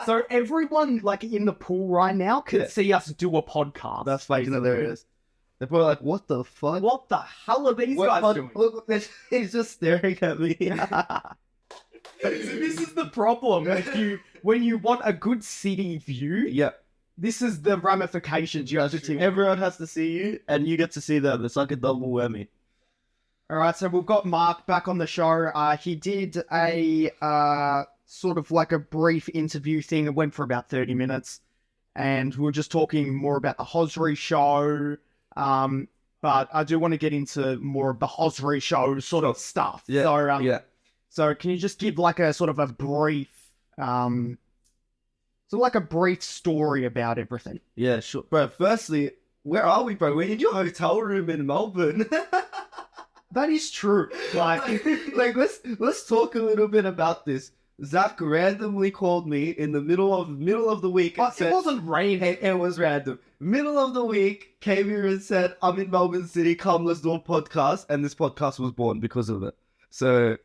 So everyone like in the pool right now can see us do a podcast. That's fucking hilarious. They're probably like, what the fuck? What the hell are these guys doing? Look, he's just staring at me. So this is the problem. When you want a good city view, Yeah. this is the ramifications you have to do. Everyone has to see you, and you get to see them. It's like a double whammy. All right, so we've got Mark back on the show. He did a sort of like a brief interview thing. It went for about 30 minutes. And we were just talking more about the Hozri Show. But I do want to get into more of the Hozri Show sort of stuff. Yeah, So, So can you just give like a sort of a brief, brief story about everything? Yeah, sure. Bro, firstly, where are we, bro? We're in your hotel room in Melbourne. That is true. Like, let's talk a little bit about this. Zak randomly called me in the middle of the week. But it wasn't raining. It was random. Middle of the week, came here and said, I'm in Melbourne City, come, let's do a podcast. And this podcast was born because of it. So,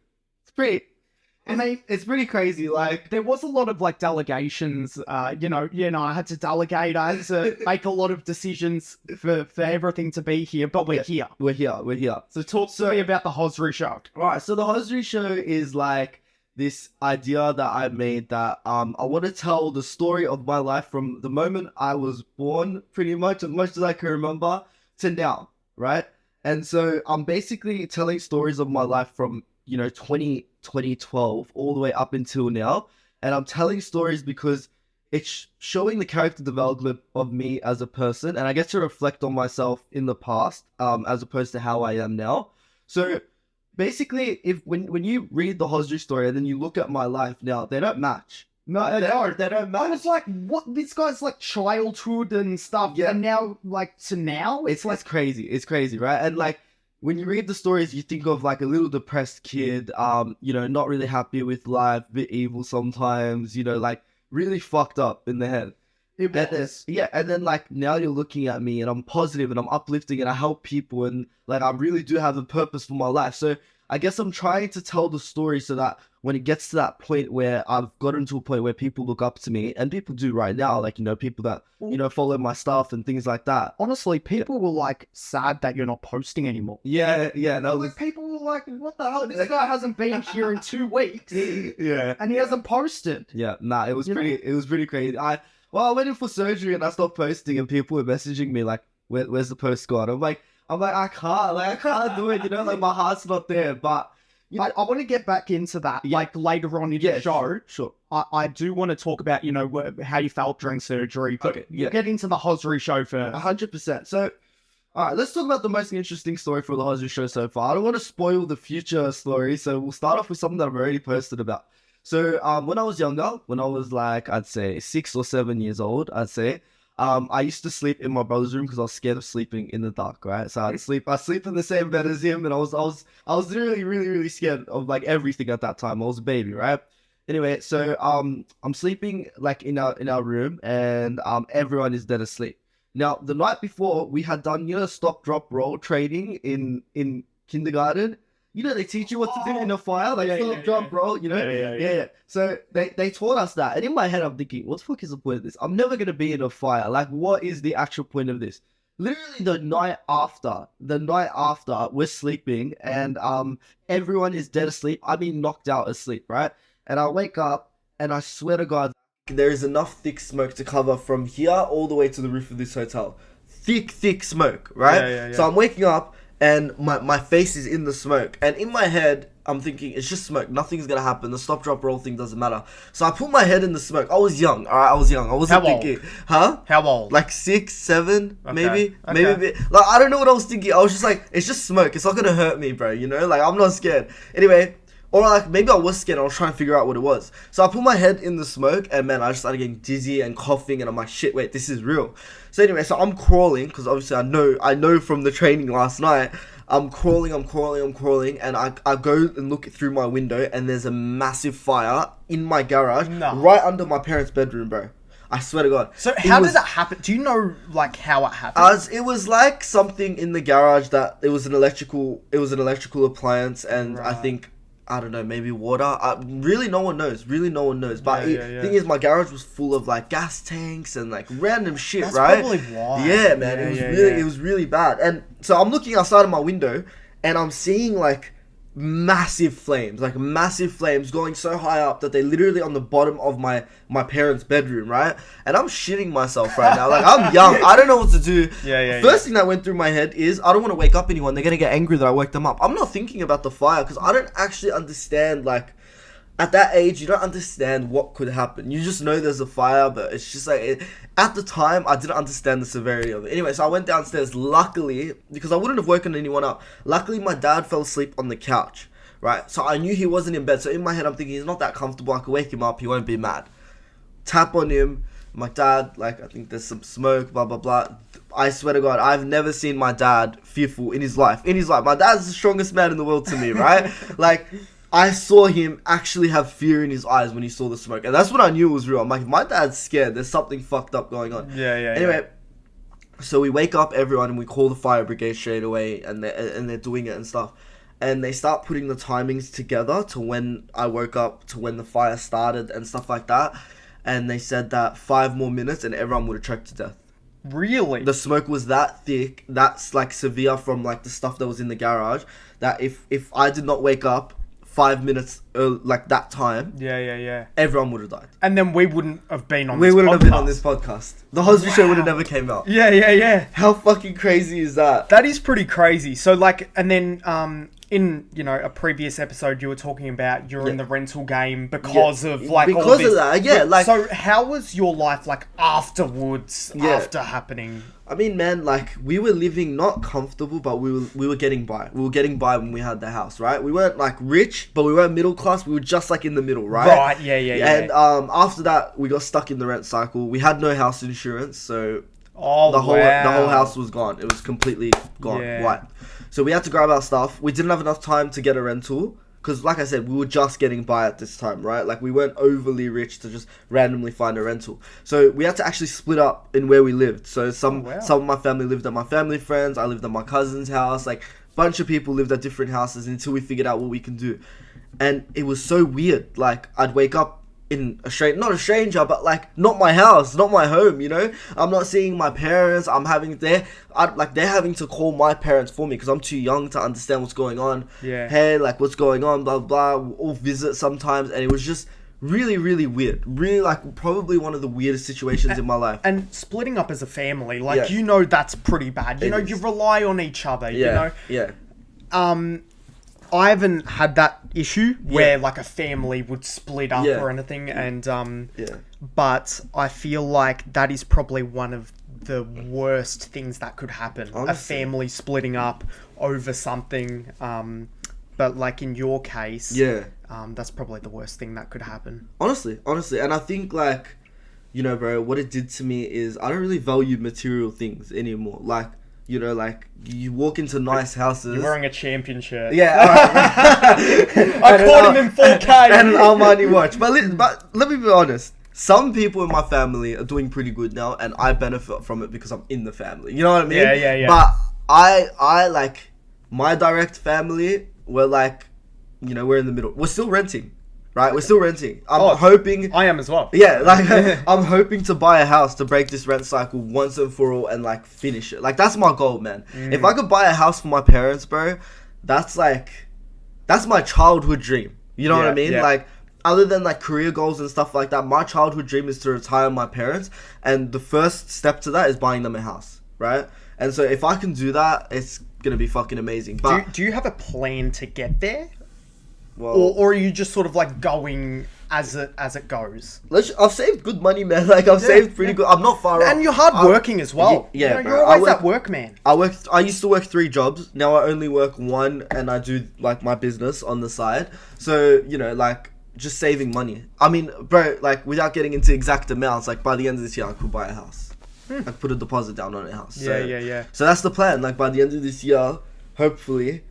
it's pretty crazy. Like, there was a lot of like delegations. I had to delegate. I had to make a lot of decisions for everything to be here. But we're here. We're here. So talk to me about the Hozri Show. Alright, so the Hozri Show is like this idea that I made that I want to tell the story of my life from the moment I was born, pretty much as I can remember, to now, right? And so I'm basically telling stories of my life from 2012 all the way up until now, and I'm telling stories because it's showing the character development of me as a person, and I get to reflect on myself in the past as opposed to how I am now. So basically, when you read the Hozri story and then you look at my life now, they don't match. No, They don't match. I was like, what? This guy's like childhood and stuff. Yeah. And now, like, to now, It's crazy. It's crazy, right? And like, when you read the stories, you think of like a little depressed kid, not really happy with life, a bit evil sometimes, like really fucked up in the head. it was. And then like now you're looking at me and I'm positive and I'm uplifting and I help people and like I really do have a purpose for my life. So I guess I'm trying to tell the story so that when it gets to that point where I've gotten to a point where people look up to me, and people do right now, like, people that, follow my stuff and things like that. Honestly, people were like sad that you're not posting anymore. Yeah. No, Like, people were like, what the hell? This guy hasn't been here in 2 weeks. yeah. And he hasn't posted. Yeah, it was pretty crazy. I went in for surgery and I stopped posting and people were messaging me like, where's the post gone? I'm like, I can't do it, like my heart's not there. But I want to get back into that, like later on in the show. Sure. I do want to talk about, how you felt during surgery. But Okay, yeah. get into the Hozri Show first. 100%. So, all right, let's talk about the most interesting story for the Hozri Show so far. I don't want to spoil the future story, so we'll start off with something that I've already posted about. So, when I was younger, when I was like, I'd say 6 or 7 years old, I used to sleep in my brother's room because I was scared of sleeping in the dark, right? So I sleep in the same bed as him, and I was really, really, really scared of like everything at that time. I was a baby, right? Anyway, so I'm sleeping like in our room, and everyone is dead asleep. Now the night before we had done stop drop roll training in kindergarten. They teach you what to do in a fire, like stop drop roll. Yeah. So they taught us that, and in my head I'm thinking, what the fuck is the point of this? I'm never gonna be in a fire. Like, what is the actual point of this? Literally the night after we're sleeping, and everyone is dead asleep. I mean, knocked out asleep, right? And I wake up, and I swear to God, there is enough thick smoke to cover from here all the way to the roof of this hotel. Thick smoke, right? Yeah. So I'm waking up, and my face is in the smoke. And in my head, I'm thinking, it's just smoke. Nothing's going to happen. The stop, drop, roll thing doesn't matter. So I put my head in the smoke. I was young, all right? I was young. I wasn't thinking. Huh? How old? Like 6, 7, maybe. Okay. Maybe a bit. Like, I don't know what I was thinking. I was just like, it's just smoke. It's not going to hurt me, bro. Like, I'm not scared. Anyway, or like, maybe I was scared. I was trying to figure out what it was. So I put my head in the smoke, and man, I just started getting dizzy and coughing, and I'm like, shit, wait, this is real. So anyway, so I'm crawling, because obviously I know from the training last night, I'm crawling, and I go and look through my window, and there's a massive fire in my garage, right under my parents' bedroom, bro. I swear to God. So how did that happen? Do you know like how it happened? It was like something in the garage that it was an electrical appliance, and Right. I think I don't know, maybe water. Really, no one knows. Really, no one knows. But thing is, my garage was full of like gas tanks and like random shit, That's right? probably why. Yeah, man. It was really bad. And so I'm looking outside of my window, and I'm seeing like massive flames going so high up that they're literally on the bottom of my parents' bedroom, right? And I'm shitting myself right now. Like, I'm young, I don't know what to do. First thing that went through my head is I don't want to wake up anyone. They're gonna get angry that I woke them up. I'm not thinking about the fire because I don't actually understand, like, at that age, you don't understand what could happen. You just know there's a fire, but it's just like... At the time, I didn't understand the severity of it. Anyway, so I went downstairs, luckily, because I wouldn't have woken anyone up. Luckily, my dad fell asleep on the couch, right? So I knew he wasn't in bed. So in my head, I'm thinking, he's not that comfortable. I could wake him up. He won't be mad. Tap on him. I'm like, Dad, like, I think there's some smoke, blah, blah, blah. I swear to God, I've never seen my dad fearful in his life. My dad's the strongest man in the world to me, right? Like... I saw him actually have fear in his eyes when he saw the smoke. And that's when I knew it was real. I'm like, if my dad's scared, there's something fucked up going on. Anyway, so we wake up everyone and we call the fire brigade straight away. And they're doing it and stuff. And they start putting the timings together to when I woke up, to when the fire started and stuff like that. And they said that 5 more minutes and everyone would have choked to death. Really? The smoke was that thick, that's like severe from like the stuff that was in the garage, that if I did not wake up 5 minutes like that time, everyone would have died. And then we wouldn't have been on this podcast. The Hozri Show would have never came out. How fucking crazy is that? That is pretty crazy. So like, and then in, you know, a previous episode you were talking about you're in the rental game because of like all because this. of that, like, so how was your life like afterwards, after happening? I mean, man, like, we were living not comfortable, but we were getting by. We were getting by when we had the house, right? We weren't like rich, but we weren't middle class. We were just like in the middle, right? Right, yeah. And after that, we got stuck in the rent cycle. We had no house insurance, so the whole house was gone. It was completely gone, wiped. So we had to grab our stuff. We didn't have enough time to get a rental. Because, like I said, we were just getting by at this time, right? Like, we weren't overly rich to just randomly find a rental. So, we had to actually split up in where we lived. So, some of my family lived at my family friends. I lived at my cousin's house. Like, a bunch of people lived at different houses until we figured out what we can do. And it was so weird. Like, I'd wake up in not a stranger, but like not my house, not my home, you know. I'm not seeing my parents. They're having to call my parents for me because I'm too young to understand what's going on. Hey, like, what's going on, blah blah. We'll visit sometimes, and it was just really, really weird. Really, like, probably one of the weirdest situations in my life. And splitting up as a family, like, you know, that's pretty bad. You know, you rely on each other. You know. I haven't had that issue where like a family would split up or anything, and but I feel like that is probably one of the worst things that could happen. Honestly. A family splitting up over something, but like in your case, that's probably the worst thing that could happen. Honestly, and I think, like, you know, bro, what it did to me is I don't really value material things anymore. Like, you know, like, you walk into nice houses. You're wearing a champion shirt. Yeah. I caught him in 4K. And an Armani watch. But let me be honest. Some people in my family are doing pretty good now, and I benefit from it because I'm in the family. You know what I mean? Yeah. But I like, my direct family, we're like, you know, we're in the middle. We're still renting. Right, we're still renting. I'm hoping... I am as well. Yeah, like, I'm hoping to buy a house to break this rent cycle once and for all and, like, finish it. Like, that's my goal, man. If I could buy a house for my parents, bro, that's my childhood dream. You know what I mean? Like, other than, like, career goals and stuff like that, my childhood dream is to retire my parents. And the first step to that is buying them a house, right? And so if I can do that, it's going to be fucking amazing. But do you have a plan to get there? Well, or are you just sort of like going as it goes? I've saved good money, man. Like, I've saved pretty good. I'm not far off. And you're hardworking as well. Yeah, you know, you're always that work man. I used to work 3 jobs. Now I only work 1, and I do, like, my business on the side. So, you know, like, just saving money. I mean, bro, like, without getting into exact amounts, like, by the end of this year, I could buy a house. I put a deposit down on a house. So that's the plan. Like, by the end of this year, hopefully,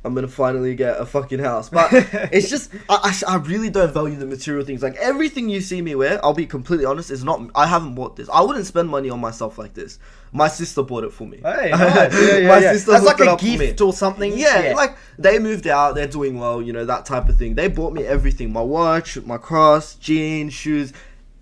I'm gonna finally get a fucking house. But it's just, I really don't value the material things. Like, everything you see me wear, I'll be completely honest, is not, I haven't bought this. I wouldn't spend money on myself like this. My sister bought it for me. Hey, nice. My sister that's like hooked it a up for me. gift or something. Yeah, like, they moved out, they're doing well, you know, that type of thing. They bought me everything. My watch, my cross, jeans, shoes,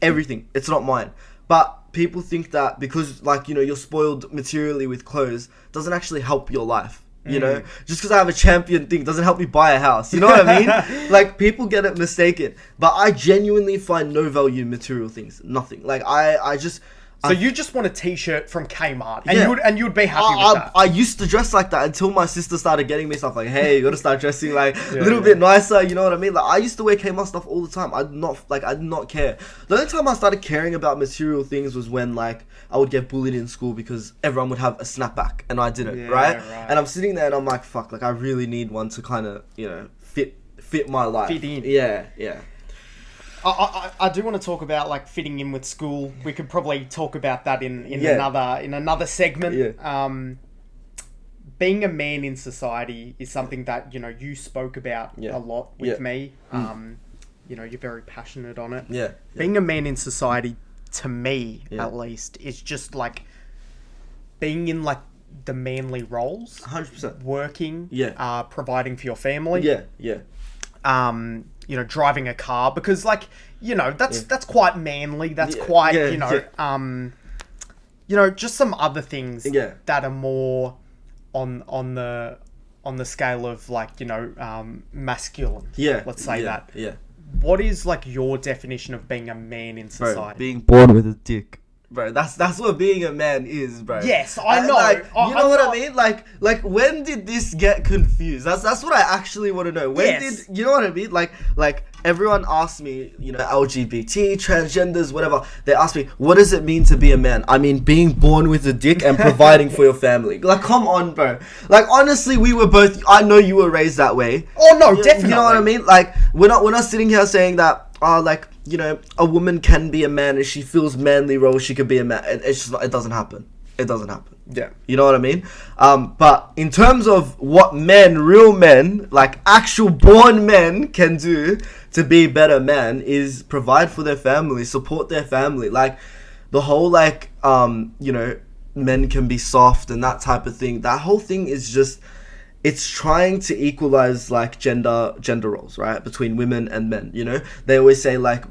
everything. It's not mine. But people think that because, like, you know, you're spoiled materially with clothes doesn't actually help your life. You know, just because I have a champion thing doesn't help me buy a house. You know what I mean? Like, people get it mistaken. But I genuinely find no value in material things. Nothing. Like, I just... So you just want a T-shirt from Kmart, and you'd be happy with that. I used to dress like that until my sister started getting me stuff like, hey, you gotta start dressing like a little bit nicer. You know what I mean? Like, I used to wear Kmart stuff all the time. I did not care. The only time I started caring about material things was when, like, I would get bullied in school because everyone would have a snapback and I didn't, right? And I'm sitting there and I'm like, fuck, like, I really need one to kind of, you know, fit my life. Fit in. Yeah. I do want to talk about, like, fitting in with school. We could probably talk about that in another segment. Yeah. Being a man in society is something that, you know, you spoke about a lot with me. You know, you're very passionate on it. Yeah. Being a man in society, to me at least, is just like being in, like, the manly roles. 100%. Working. Yeah. Providing for your family. Yeah. You know, driving a car, because, like, you know, that's quite manly. That's quite, you know, just some other things that are more on the scale of, like, you know, masculine. Yeah. Let's say that. Yeah. What is, like, your definition of being a man in society? Bro, being born with a dick. Bro, that's what being a man is, bro. Yes, I know. Like, you know what I mean? Like, when did this get confused? That's what I actually want to know. When did, you know what I mean? Like everyone asks me, you know, LGBT, transgenders, whatever. They ask me, what does it mean to be a man? I mean, being born with a dick and providing for your family. Like, come on, bro. Like, honestly, we were both. I know you were raised that way. Oh no, definitely. You know what I mean? Like, we're not sitting here saying that. Like, you know, a woman can be a man and she feels manly roles, she could be a man. It's just, it doesn't happen. It doesn't happen. Yeah. You know what I mean? But in terms of what men, real men, like actual born men can do to be better men is provide for their family, support their family. Like, the whole, like, you know, men can be soft and that type of thing. That whole thing is just... It's trying to equalize, like, gender roles, right, between women and men. You know, they always say, like,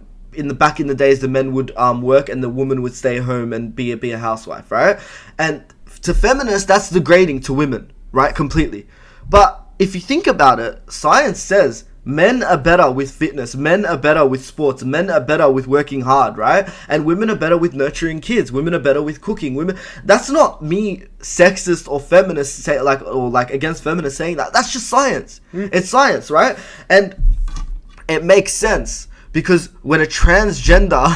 back in the days, the men would work and the woman would stay home and be a housewife, right? And to feminists, that's degrading to women, right? Completely. But if you think about it, science says men are better with fitness, men are better with sports, men are better with working hard, right? And women are better with nurturing kids, women are better with cooking. That's not me sexist or feminist against feminists saying that. That's just science. It's science, right? And it makes sense. Because when a transgender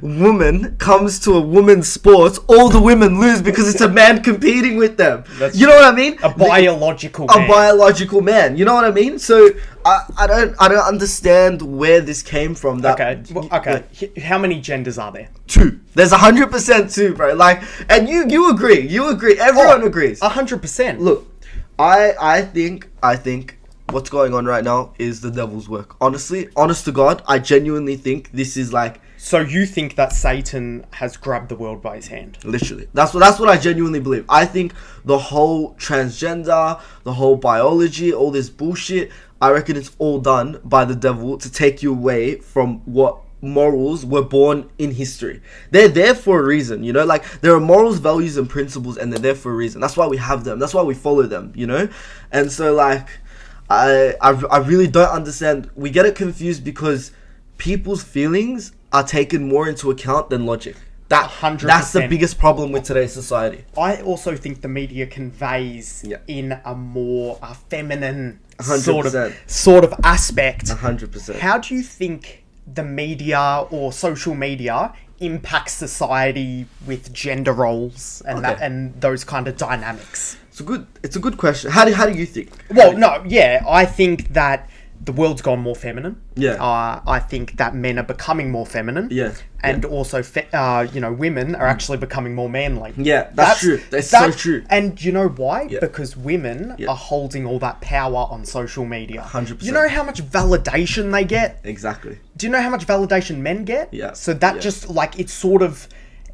woman comes to a woman's sports, all the women lose because it's a man competing with them. You know what I mean? A biological man. You know what I mean? So I don't understand where this came from. Okay. How many genders are there? 2. There's 100% 2, bro. Like, and you agree. You agree. Everyone agrees. 100%. Look, I think what's going on right now is the devil's work. Honestly, honest to God, I genuinely think this is like... So you think that Satan has grabbed the world by his hand? Literally. That's what I genuinely believe. I think the whole transgender, the whole biology, all this bullshit, I reckon it's all done by the devil to take you away from what morals were born in history. They're there for a reason, you know? Like, there are morals, values, and principles, and they're there for a reason. That's why we have them. That's why we follow them, you know? And so, like... I really don't understand. We get it confused because people's feelings are taken more into account than logic. 100%. That's the biggest problem with today's society. I also think the media conveys in a more feminine 100%. sort of aspect. 100%. How do you think the media or social media impacts society with gender roles and and those kind of dynamics? It's a good question. How do you think? Well, no, yeah, I think that the world's gone more feminine. Yeah. I think that men are becoming more feminine. Yeah. And also, women are actually becoming more manly. Yeah, that's true. That's so true. And you know why? Yeah. Because women are holding all that power on social media. 100%. You know how much validation they get? Exactly. Do you know how much validation men get? Yeah. So that just, like, it sort of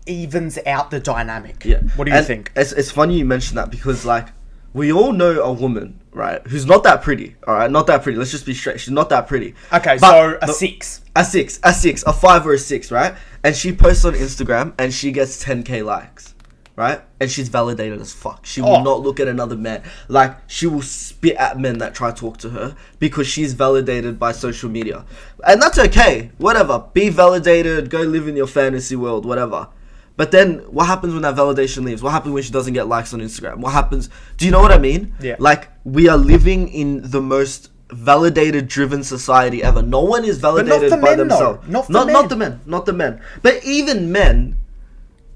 evens out the dynamic. Yeah. What do you think? It's funny you mention that because, like, we all know a woman, right, who's not that pretty, all right? Not that pretty. Let's just be straight. She's not that pretty. Okay, but so a 6. A 5 or a 6, right? And she posts on Instagram and she gets 10k likes, right? And she's validated as fuck. She will not look at another man. Like, she will spit at men that try to talk to her because she's validated by social media. And that's okay. Whatever. Be validated. Go live in your fantasy world. Whatever. But then, what happens when that validation leaves? What happens when she doesn't get likes on Instagram? What happens? Do you know what I mean? Yeah. Like, we are living in the most validated driven society ever. No one is validated but not by men, themselves. though. Not the men. But even men,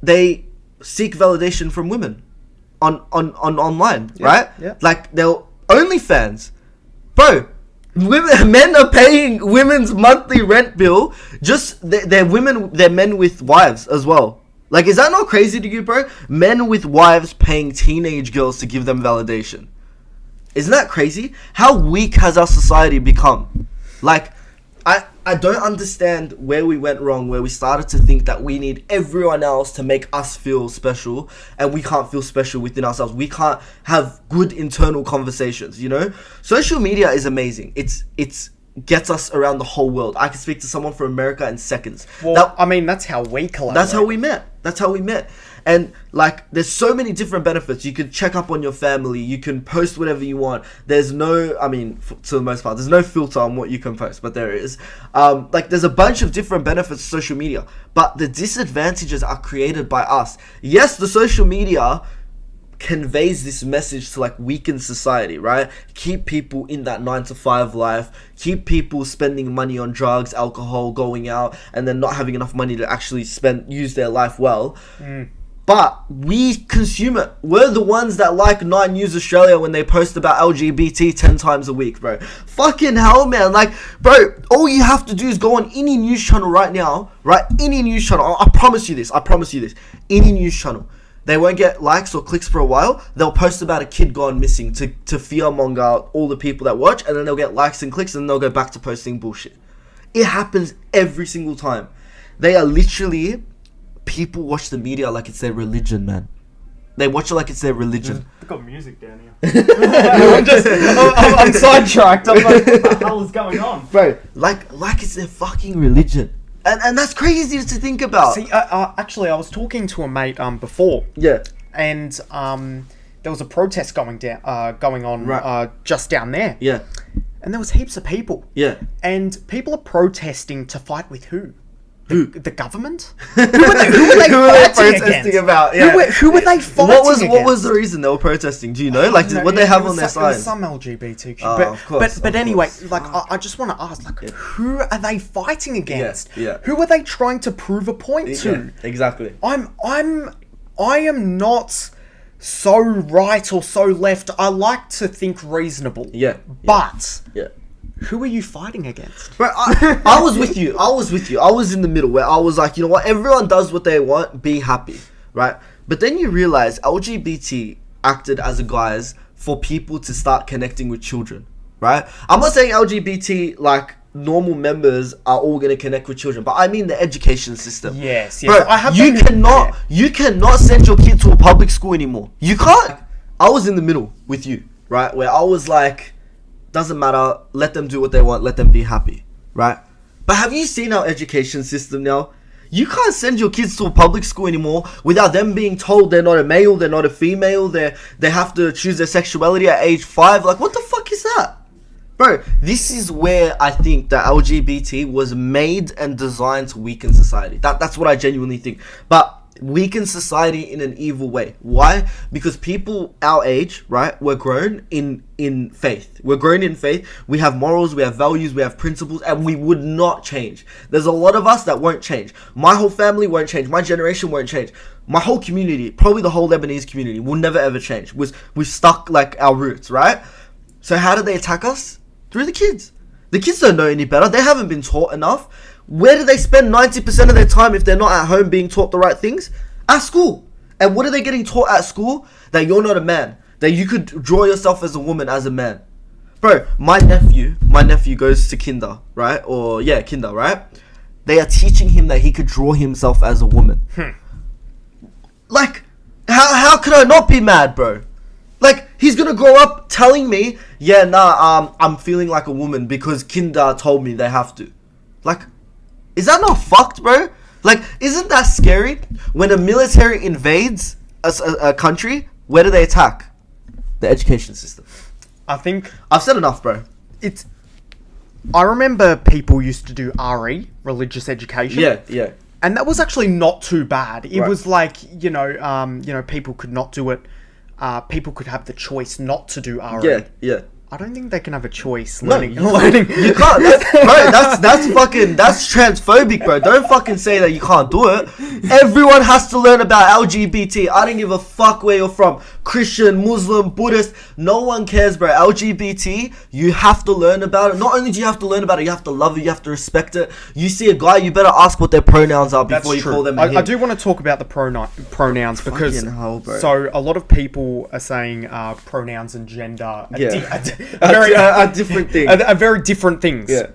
they seek validation from women on online, right? Yeah. Like, they're OnlyFans. Bro, men are paying women's monthly rent bill. Just they're men with wives as well. Like, is that not crazy to you, bro? Men with wives paying teenage girls to give them validation. Isn't that crazy? How weak has our society become? Like, I don't understand where we went wrong, where we started to think that we need everyone else to make us feel special, and we can't feel special within ourselves. We can't have good internal conversations, you know? Social media is amazing. It's gets us around the whole world. I can speak to someone from America in seconds. Well, that's how we collaborate. That's how we met. And, like, there's so many different benefits. You can check up on your family. You can post whatever you want. There's no, to the most part, there's no filter on what you can post, but there is. Like, there's a bunch of different benefits to social media, but the disadvantages are created by us. Yes, the social media conveys this message to, like, weaken society, right? Keep people in that 9-to-5 life, keep people spending money on drugs, alcohol, going out, and then not having enough money to actually use their life well. But we consume it. We're the ones that like 9 News Australia when they post about LGBT 10 times a week, bro. Fucking hell, man. Like, bro, all you have to do is go on any news channel right now, right? Any news channel. I promise you this. Any news channel. They won't get likes or clicks for a while. They'll post about a kid gone missing to fearmonger all the people that watch, and then they'll get likes and clicks, and they'll go back to posting bullshit. It happens every single time. They are literally... People watch the media like it's their religion, man. They watch it like it's their religion. I've got music down here. I'm sidetracked. I'm like, what the hell is going on? Bro, like it's their fucking religion. And that's crazy to think about. See, actually, I was talking to a mate before. Yeah. And there was a protest going on right. Just down there. Yeah. And there was heaps of people. Yeah. And people are protesting to fight with who? The government? Who are they protesting about? Yeah. Who were they fighting against? What was the reason they were protesting? Do you know? Like, what they have on their signs? Some LGBTQ. Of course. But anyway, like, I just want to ask, like, who are they fighting against? Yeah. Who are they trying to prove a point to? Yeah, exactly. I am not so right or so left. I like to think reasonable. Yeah. But... Yeah. Who are you fighting against? Bro, I was with you. I was in the middle where I was like, you know what? Everyone does what they want. Be happy, right? But then you realize LGBT acted as a guise for people to start connecting with children, right? I'm not saying LGBT, like, normal members are all going to connect with children, but I mean the education system. Yes. Bro, you cannot send your kid to a public school anymore. You can't. I was in the middle with you, right? Where I was like... Doesn't matter, let them do what they want, let them be happy, right? But have you seen our education system now? You can't send your kids to a public school anymore without them being told they're not a male, they're not a female, they have to choose their sexuality at age 5. Like, what the fuck is that? Bro, this is where I think that LGBT was made and designed to weaken society. That's what I genuinely think. But weaken society in an evil way. Why? Because people our age, right, we're grown in faith. We're grown in faith. We have morals, we have values, we have principles, and we would not change. There's a lot of us that won't change. My whole family won't change. My generation won't change. My whole community, probably the whole Lebanese community, will never ever change. We've stuck, like, our roots, right? So how do they attack us? Through the kids. The kids don't know any better. They haven't been taught enough. Where do they spend 90% of their time if they're not at home being taught the right things? At school. And what are they getting taught at school? That you're not a man. That you could draw yourself as a woman, as a man. Bro, my nephew goes to kinder, right? Kinder, right? They are teaching him that he could draw himself as a woman. Like, how could I not be mad, bro? Like, he's gonna grow up telling me, I'm feeling like a woman because kinder told me they have to. Like, is that not fucked, bro? Like, isn't that scary? When a military invades a country, where do they attack? The education system. I think I've said enough, bro. I remember people used to do RE, religious education. Yeah. And that was actually not too bad. It Right. was like, people could not do it. People could have the choice not to do RE. Yeah. I don't think they can have a choice No, learning. you can't. That's transphobic, bro. Don't fucking say that you can't do it. Everyone has to learn about LGBT. I don't give a fuck where you're from. Christian, Muslim, Buddhist. No one cares, bro. LGBT, you have to learn about it. Not only do you have to learn about it, you have to love it. You have to respect it. You see a guy, you better ask what their pronouns are before you call them a him. I do want to talk about the pronouns because Fucking hell, bro. so a lot of people are saying pronouns and gender are different things. are very different things. Yeah.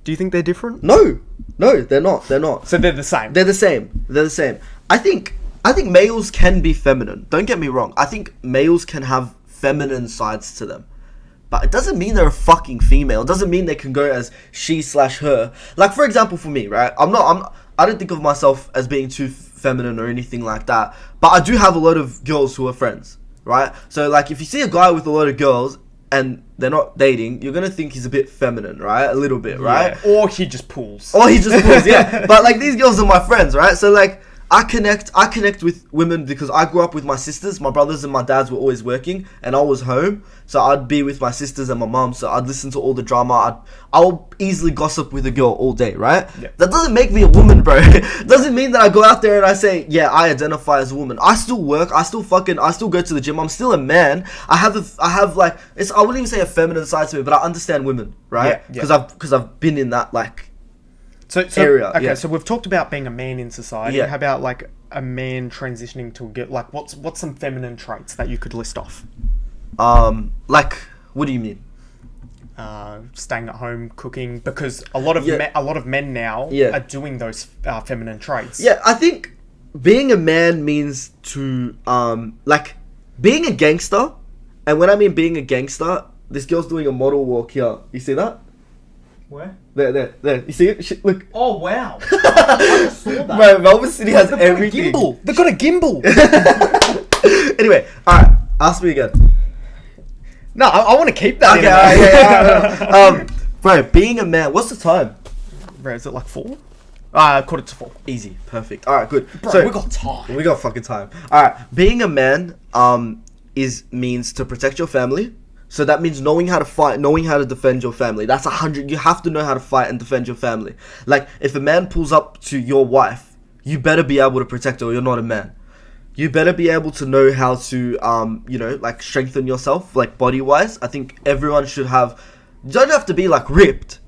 Do you think they're different? No, they're not. So they're the same. They're the same. I think males can be feminine. Don't get me wrong. I think males can have feminine sides to them. But it doesn't mean they're a fucking female. It doesn't mean they can go as she/her. Like, for example, for me, right? I don't think of myself as being too feminine or anything like that. But I do have a lot of girls who are friends, right? So, like, if you see a guy with a lot of girls and they're not dating, you're gonna think he's a bit feminine, right? A little bit, right? Yeah. Or he just pulls. Yeah. But, like, these girls are my friends, right? So, like, I connect with women because I grew up with my sisters. My brothers and my dads were always working, and I was home, so I'd be with my sisters and my mom. So I'd listen to all the drama. I'll easily gossip with a girl all day, right? Yeah. That doesn't make me a woman, bro. Doesn't mean that I go out there and I say, yeah, I identify as a woman. I still work. I still go to the gym. I'm still a man. I wouldn't even say a feminine side to me, but I understand women, right? Yeah. Because I've been in that, like, So area. Okay, Yeah. so we've talked about being a man in society. Yeah. How about like a man transitioning to a girl? Like, what's some feminine traits that you could list off? Like, what do you mean? Staying at home, cooking, because a lot of men now Yeah. are doing those feminine traits. Yeah, I think being a man means to like being a gangster. And when I mean being a gangster, this girl's doing a model walk here. You see that? Where? There. You see it? Look. Oh wow! I just saw that. Bro, Melbourne City has They've got a everything. gimbal. They've got a gimbal. Anyway, alright, ask me again. No, I want to keep that. Okay, yeah. Bro, being a man, what's the time? Bro, is it like 4? 4:45. Easy, perfect. Alright, good. Bro, So we got time. we got fucking time. Alright, being a man means to protect your family. So that means knowing how to fight, knowing how to defend your family. That's 100. You have to know how to fight and defend your family. Like, if a man pulls up to your wife, you better be able to protect her or you're not a man. You better be able to know how to, like, strengthen yourself, like, body-wise. I think everyone should have... You don't have to be, like, ripped.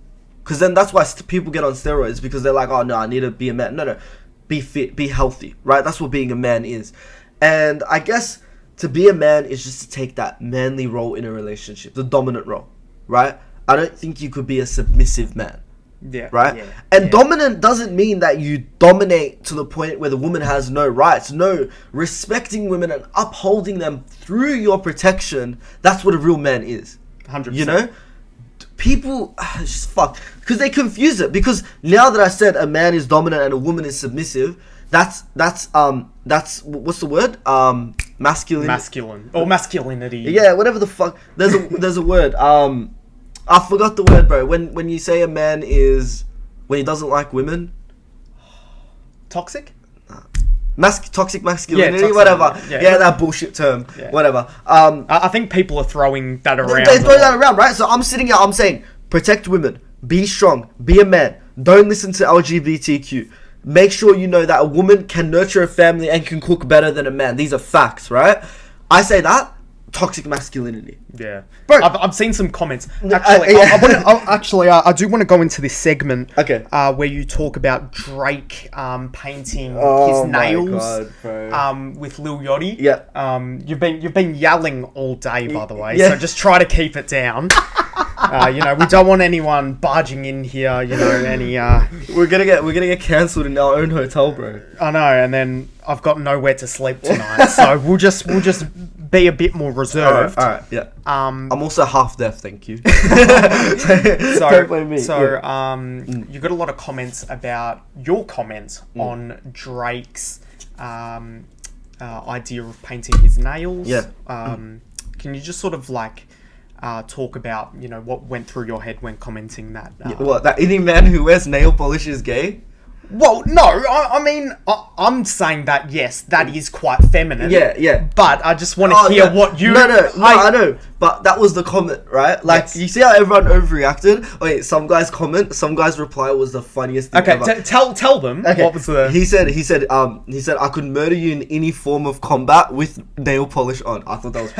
Because then that's why people get on steroids. Because they're like, oh, no, I need to be a man. No. Be fit, be healthy, right? That's what being a man is. And I guess... to be a man is just to take that manly role in a relationship, the dominant role, right? I don't think you could be a submissive man, right? Yeah, and dominant doesn't mean that you dominate to the point where the woman has no rights. No, respecting women and upholding them through your protection, that's what a real man is. 100%. You know? People, it's just fucked. Because they confuse it. Because now that I said a man is dominant and a woman is submissive, that's what's the word? Masculine or masculinity. Yeah, whatever the fuck. There's a word. I forgot the word, bro. When you say a man is when he doesn't like women, Toxic. toxic masculinity, toxic, whatever. yeah. Yeah, that bullshit term. Yeah. Whatever. I think people are throwing that around. They throw that around, right? So I'm sitting here. I'm saying protect women, be strong, be a man. Don't listen to LGBTQ. Make sure you know that a woman can nurture a family and can cook better than a man. These are facts, right? I say that, toxic masculinity. Yeah, Bro. I've seen some comments. Actually, I do want to go into this segment. Okay. Where you talk about Drake painting Oh his my nails God, bro. with Lil Yachty. Yeah. You've been yelling all day, by the way. Yeah. So just try to keep it down. You know, we don't want anyone barging in here. You know, any. We're gonna get cancelled in our own hotel, bro. I know, and then I've got nowhere to sleep tonight, so we'll just be a bit more reserved. All right, yeah. I'm also half deaf, thank you. So, Don't blame me. You got a lot of comments about your comments on Drake's idea of painting his nails. Yeah. Can you just sort of like talk about, you know, what went through your head when commenting that? What, that any man who wears nail polish is gay? Well, no, I mean, I'm saying that, yes, that is quite feminine. Yeah. But I just want to hear what you... No, I know. But that was the comment, right? Like, Yes. You see how everyone overreacted? Wait, some guy's comment, some guy's reply was the funniest thing Okay, ever. tell them what was the... He said, I could murder you in any form of combat with nail polish on. I thought that was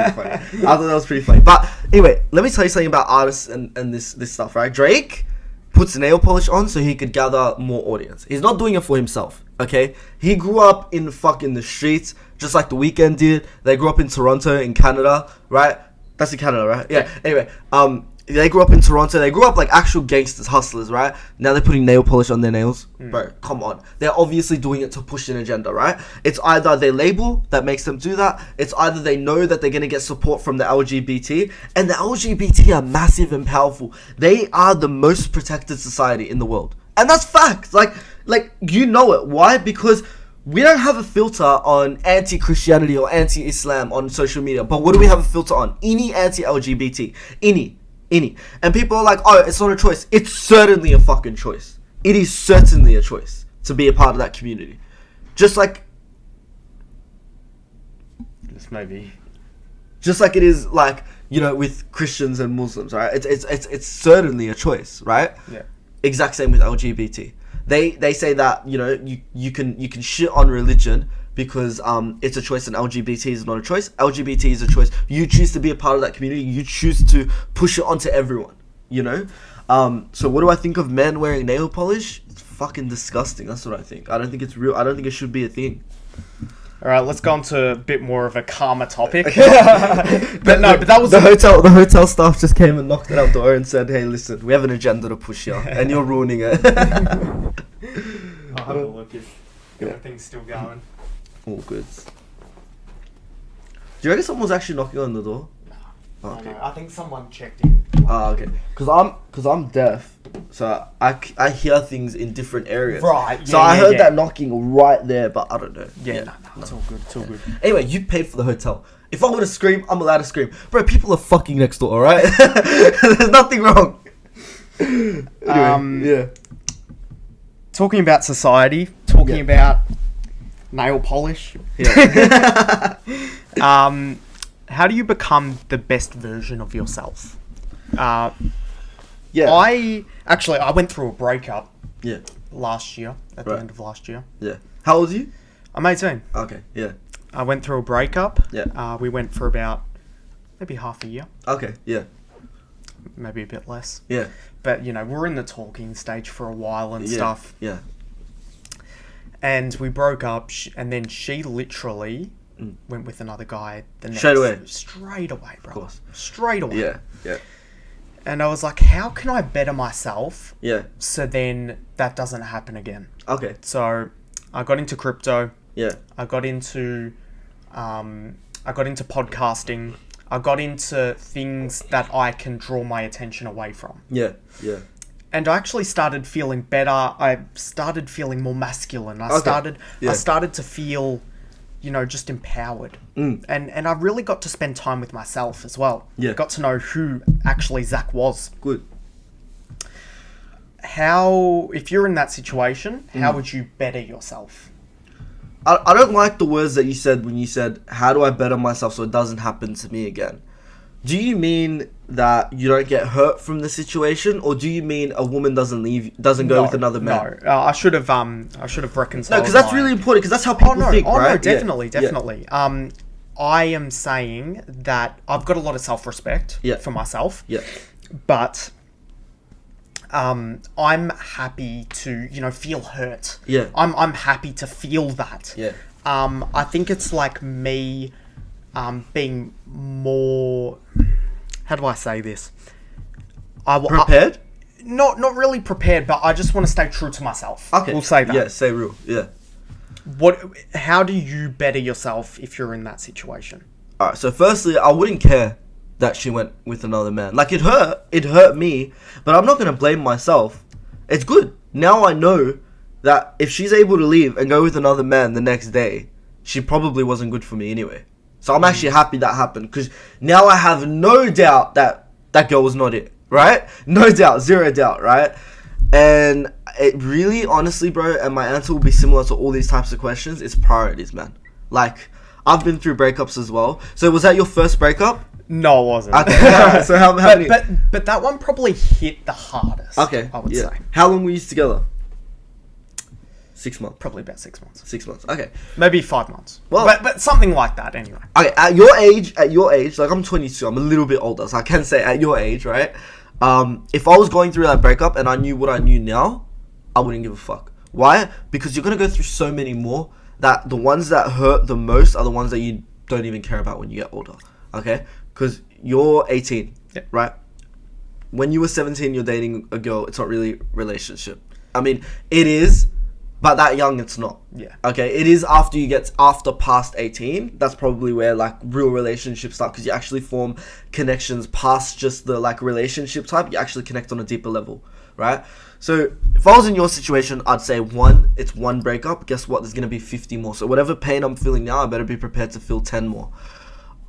pretty funny. But anyway, let me tell you something about artists and this stuff, right? Drake puts nail polish on so he could gather more audience. He's not doing it for himself, okay? He grew up in fucking the streets, just like The Weeknd did. They grew up in Toronto, in Canada, right? That's in Canada, right? Yeah. Anyway, they grew up in Toronto. They grew up like actual gangsters, hustlers, right? Now they're putting nail polish on their nails. Bro, come on. They're obviously doing it to push an agenda, right? It's either their label that makes them do that. It's either they know that they're going to get support from the LGBT. And the LGBT are massive and powerful. They are the most protected society in the world. And that's facts. Like you know it. Why? Because we don't have a filter on anti-Christianity or anti-Islam on social media. But what do we have a filter on? Any anti-LGBT. Any. And people are like, oh, it's not a choice. It's certainly a fucking choice. It is certainly a choice to be a part of that community. Just like it is, like, you know, with Christians and Muslims, right? It's certainly a choice, right? Yeah. Exact same with LGBT. They say that, you know, you can shit on religion because it's a choice and LGBT is not a choice. LGBT is a choice. You choose to be a part of that community. You choose to push it onto everyone, you know? So what do I think of men wearing nail polish? It's fucking disgusting. That's what I think. I don't think it's real. I don't think it should be a thing. All right, let's go on to a bit more of a calmer topic. but that was... The hotel staff just came and knocked at our door and said, hey, listen, we have an agenda to push you, and you're ruining it. I'll have a look if everything's still going. All good. Do you reckon someone was actually knocking on the door? Oh, okay. I think someone checked in. Okay. Cause I'm deaf, so I hear things in different areas. Right. So I heard that knocking right there, but I don't know. Yeah. No, it's all good. It's all good. Anyway, you paid for the hotel. If I want to scream, I'm allowed to scream. Bro, people are fucking next door, alright? There's nothing wrong. Anyway, yeah. Talking about society, about nail polish. Yeah. How do you become the best version of yourself? Yeah. I went through a breakup. Yeah. Last year, at the end of last year. Yeah. How old are you? I'm 18. Okay. Yeah. I went through a breakup. Yeah. We went for about maybe half a year. Okay. Yeah. Maybe a bit less. Yeah. But, you know, we're in the talking stage for a while and stuff. Yeah. And we broke up, and then she literally went with another guy the next... Straight away, bro. Of course. Straight away. Yeah. Yeah. And I was like, how can I better myself? Yeah. So then that doesn't happen again. Okay. So I got into crypto. Yeah. I got into podcasting. I got into things that I can draw my attention away from. Yeah. Yeah. And I actually started feeling better. I started feeling more masculine. I started to feel, you know, just empowered. And I really got to spend time with myself as well. Yeah. Got to know who actually Zak was. Good. If you're in that situation, how would you better yourself? I don't like the words that you said when you said, how do I better myself so it doesn't happen to me again? Do you mean that you don't get hurt from the situation, or do you mean a woman doesn't go with another man? No, I should have reconciled. No, because that's really important, because that's how people think, right? No, definitely. I am saying that I've got a lot of self-respect for myself. Yeah. But I'm happy to, feel hurt. Yeah. I'm happy to feel that. Yeah. I think it's like me being more, how do I say this? Prepared? Not really prepared, but I just want to stay true to myself. Okay. We'll say that. Yeah, stay real. Yeah. How do you better yourself if you're in that situation? Alright, so firstly, I wouldn't care that she went with another man. Like, it hurt me, but I'm not going to blame myself. It's good. Now I know that if she's able to leave and go with another man the next day, she probably wasn't good for me anyway. So I'm actually happy that happened, because now I have no doubt that that girl was not it, right? No doubt, zero doubt, right? And it really, honestly, bro, and my answer will be similar to all these types of questions, it's priorities, man. Like, I've been through breakups as well. So was that your first breakup? No, it wasn't. Okay. So how many? But that one probably hit the hardest. Okay. I would say. How long were you together? 6 months. Probably about 6 months. 6 months. Okay. Maybe 5 months. Well, but something like that anyway. Okay. At your age, like, I'm 22. I'm a little bit older, so I can say at your age, right? If I was going through that breakup and I knew what I knew now, I wouldn't give a fuck. Why? Because you're gonna go through so many more, that the ones that hurt the most are the ones that you don't even care about when you get older. Okay? Because you're 18, right? When you were 17, you're dating a girl. It's not really a relationship. I mean, it is, but that young, it's not. Yeah. Okay? It is after past 18. That's probably where, like, real relationships start, because you actually form connections past just the, like, relationship type. You actually connect on a deeper level, right? So if I was in your situation, I'd say it's one breakup. Guess what? There's going to be 50 more. So whatever pain I'm feeling now, I better be prepared to feel 10 more.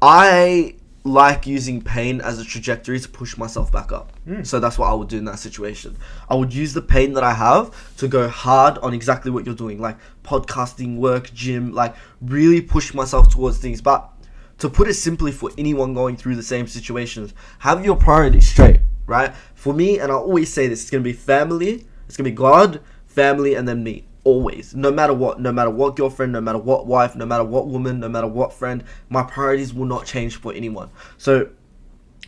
I like using pain as a trajectory to push myself back up. So that's what I would do in that situation. I would use the pain that I have to go hard on exactly what you're doing, like podcasting, work, gym, like really push myself towards things. But to put it simply, for anyone going through the same situations, have your priorities straight, right? For me, and I always say this, it's going to be family, it's going to be God, family, and then me. Always. No matter what girlfriend, no matter what wife, no matter what woman, no matter what friend, my priorities will not change for anyone. So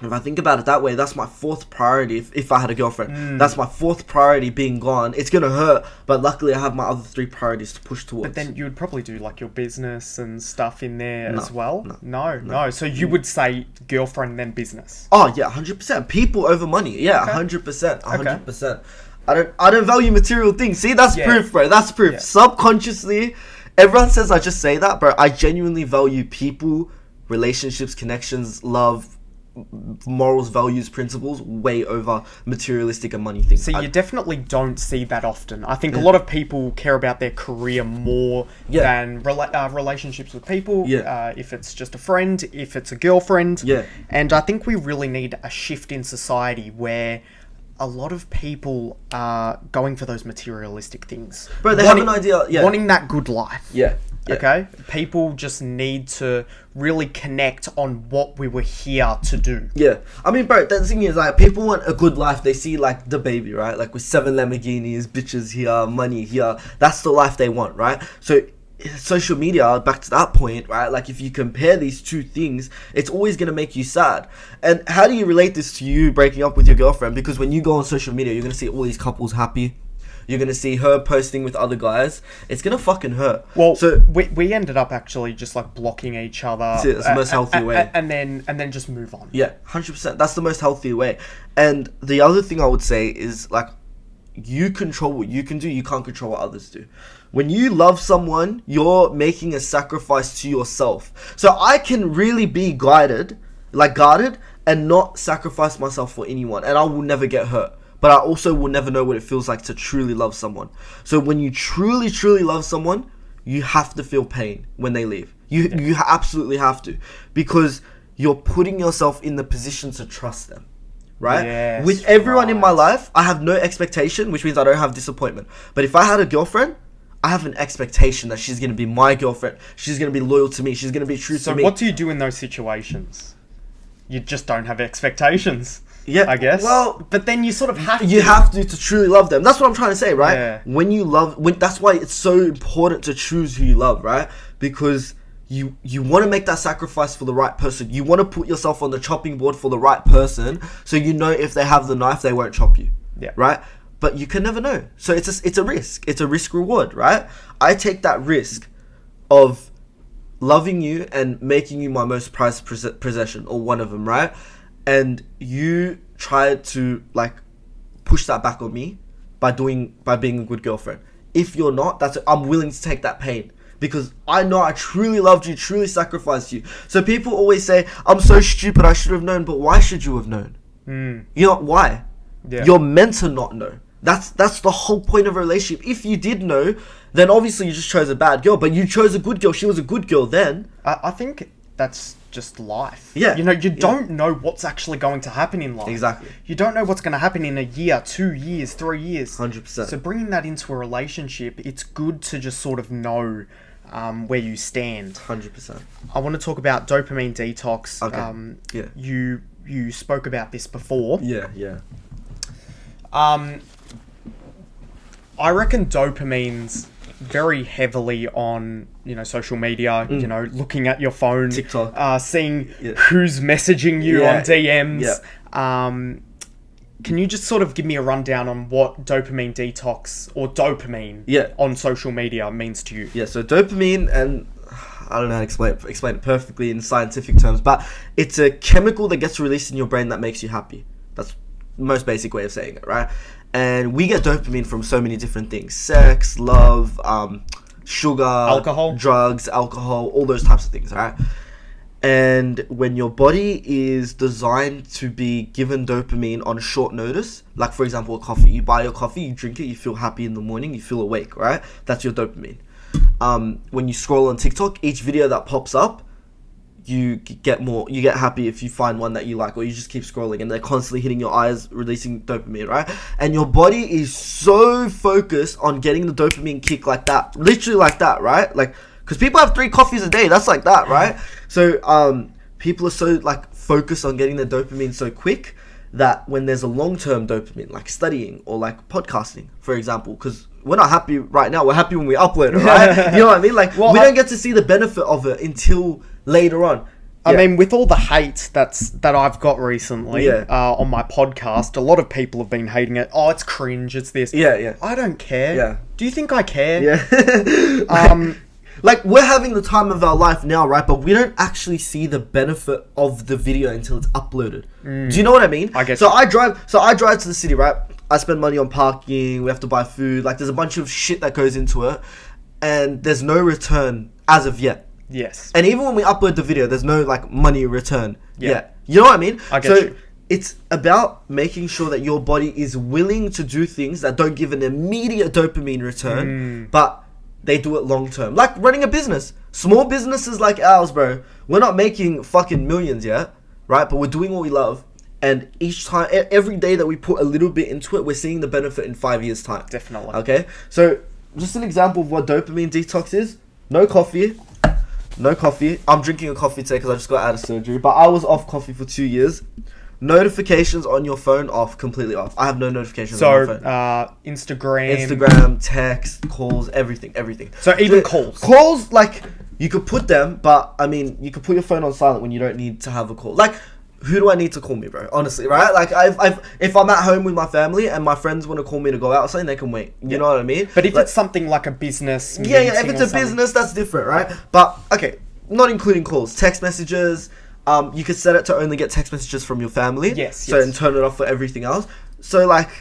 if I think about it that way, that's my fourth priority. If I had a girlfriend, that's my fourth priority being gone. It's going to hurt, but luckily I have my other three priorities to push towards. But then you would probably do like your business and stuff in there as well? No. So you would say girlfriend, then business? Oh, yeah, 100%. People over money. Yeah, 100%. 100%. I don't value material things. See, that's proof, bro. That's proof. Subconsciously, everyone says I just say that, bro. I genuinely value people, relationships, connections, love, morals, values, principles way over materialistic and money things. So you definitely don't see that often. I think a lot of people care about their career more than relationships with people. If it's just a friend, if it's a girlfriend. And I think we really need a shift in society where a lot of people are going for those materialistic things. Bro, they have an idea. Wanting that good life. Yeah. Okay? People just need to really connect on what we were here to do. Yeah. I mean, bro, the thing is, like, people want a good life. They see, like, the baby, right? Like, with 7 Lamborghinis, bitches here, money here. That's the life they want, right? So social media, back to that point, right? Like, if you compare these two things, it's always going to make you sad. And how do you relate this to you breaking up with your girlfriend? Because when you go on social media, you're going to see all these couples happy. You're going to see her posting with other guys. It's going to fucking hurt. Well, so we ended up actually just like blocking each other. That's it. That's the most healthy way. And then just move on. Yeah, 100%. That's the most healthy way. And the other thing I would say is, like, you control what you can do. You can't control what others do. When you love someone, you're making a sacrifice to yourself. So I can really be guarded and not sacrifice myself for anyone. And I will never get hurt. But I also will never know what it feels like to truly love someone. So when you truly, truly love someone, you have to feel pain when they leave. You absolutely have to. Because you're putting yourself in the position to trust them. Right? Yes, with everyone in my life, I have no expectation, which means I don't have disappointment. But if I had a girlfriend, I have an expectation that she's going to be my girlfriend. She's going to be loyal to me. She's going to be true to me. So what do you do in those situations? You just don't have expectations. Yeah, I guess. Well, but then you sort of have to. You have to truly love them. That's what I'm trying to say, right? Yeah. That's why it's so important to choose who you love, right? Because you want to make that sacrifice for the right person. You want to put yourself on the chopping board for the right person, so you know if they have the knife, they won't chop you. Yeah. Right? But you can never know. So it's a risk. It's a risk reward, right? I take that risk of loving you and making you my most prized possession, or one of them, right? And you try to like push that back on me by being a good girlfriend. If you're not, I'm willing to take that pain, because I know I truly loved you, truly sacrificed you. So people always say, I'm so stupid, I should have known. But why should you have known? You know why? Yeah. You're meant to not know. That's the whole point of a relationship. If you did know, then obviously you just chose a bad girl, but you chose a good girl. She was a good girl then. I think that's just life. Yeah. You know, you don't know what's actually going to happen in life. Exactly. You don't know what's going to happen in a year, 2 years, 3 years. 100%. So bringing that into a relationship, it's good to just sort of know where you stand. 100%. I want to talk about dopamine detox. Okay. Yeah. You spoke about this before. Yeah. I reckon dopamine's very heavily on, you know, social media, you know, looking at your phone, TikTok, seeing who's messaging you on DMs. Yeah. Can you just sort of give me a rundown on what dopamine detox or dopamine on social media means to you? Yeah, so dopamine, and I don't know how to explain it perfectly in scientific terms, but it's a chemical that gets released in your brain that makes you happy. That's the most basic way of saying it, right? And we get dopamine from so many different things: sex, love, sugar, alcohol, drugs, alcohol, all those types of things, right? And when your body is designed to be given dopamine on short notice, like for example a coffee, you buy your coffee, you drink it, you feel happy in the morning, you feel awake, right? That's your dopamine. When you scroll on TikTok, each video that pops up, you get happy if you find one that you like, or you just keep scrolling and they're constantly hitting your eyes, releasing dopamine, right? And your body is so focused on getting the dopamine kick like that, literally like that, right? Like, because people have 3 coffees a day, that's like that, right? So people are so like focused on getting the dopamine so quick that when there's a long-term dopamine, like studying or like podcasting, for example, because we're not happy right now, we're happy when we upload it, right? You know what I mean? Like, we don't get to see the benefit of it until later on. I mean, with all the hate that I've got recently on my podcast, a lot of people have been hating it. Oh, it's cringe, it's this. Yeah. I don't care. Yeah. Do you think I care? Yeah. Like, we're having the time of our life now, right? But we don't actually see the benefit of the video until it's uploaded. Do you know what I mean? I guess. So I drive to the city, right? I spend money on parking. We have to buy food. Like, there's a bunch of shit that goes into it, and there's no return as of yet. Yes. And even when we upload the video, there's no like money return. Yeah. You know what I mean? I get you. It's about making sure that your body is willing to do things that don't give an immediate dopamine return, but they do it long term. Like running a business. Small businesses like ours, bro, we're not making fucking millions yet, right? But we're doing what we love. And each time, every day that we put a little bit into it, we're seeing the benefit in 5 years' time. Definitely. Okay? So, just an example of what dopamine detox is. No coffee. I'm drinking a coffee today because I just got out of surgery. But I was off coffee for 2 years. Notifications on your phone off, completely off. I have no notifications on my phone. Instagram, text, calls, everything. So even calls. Calls, like, you could put them, but, I mean, you could put your phone on silent when you don't need to have a call. Like, who do I need to call me, bro? Honestly, right? Like, if I'm at home with my family and my friends want to call me to go out or something, they can wait. You know what I mean? But if it's something like a business if it's a business, that's different, right? But, okay, not including calls. Text messages, you could set it to only get text messages from your family. Yes. And turn it off for everything else. So, like,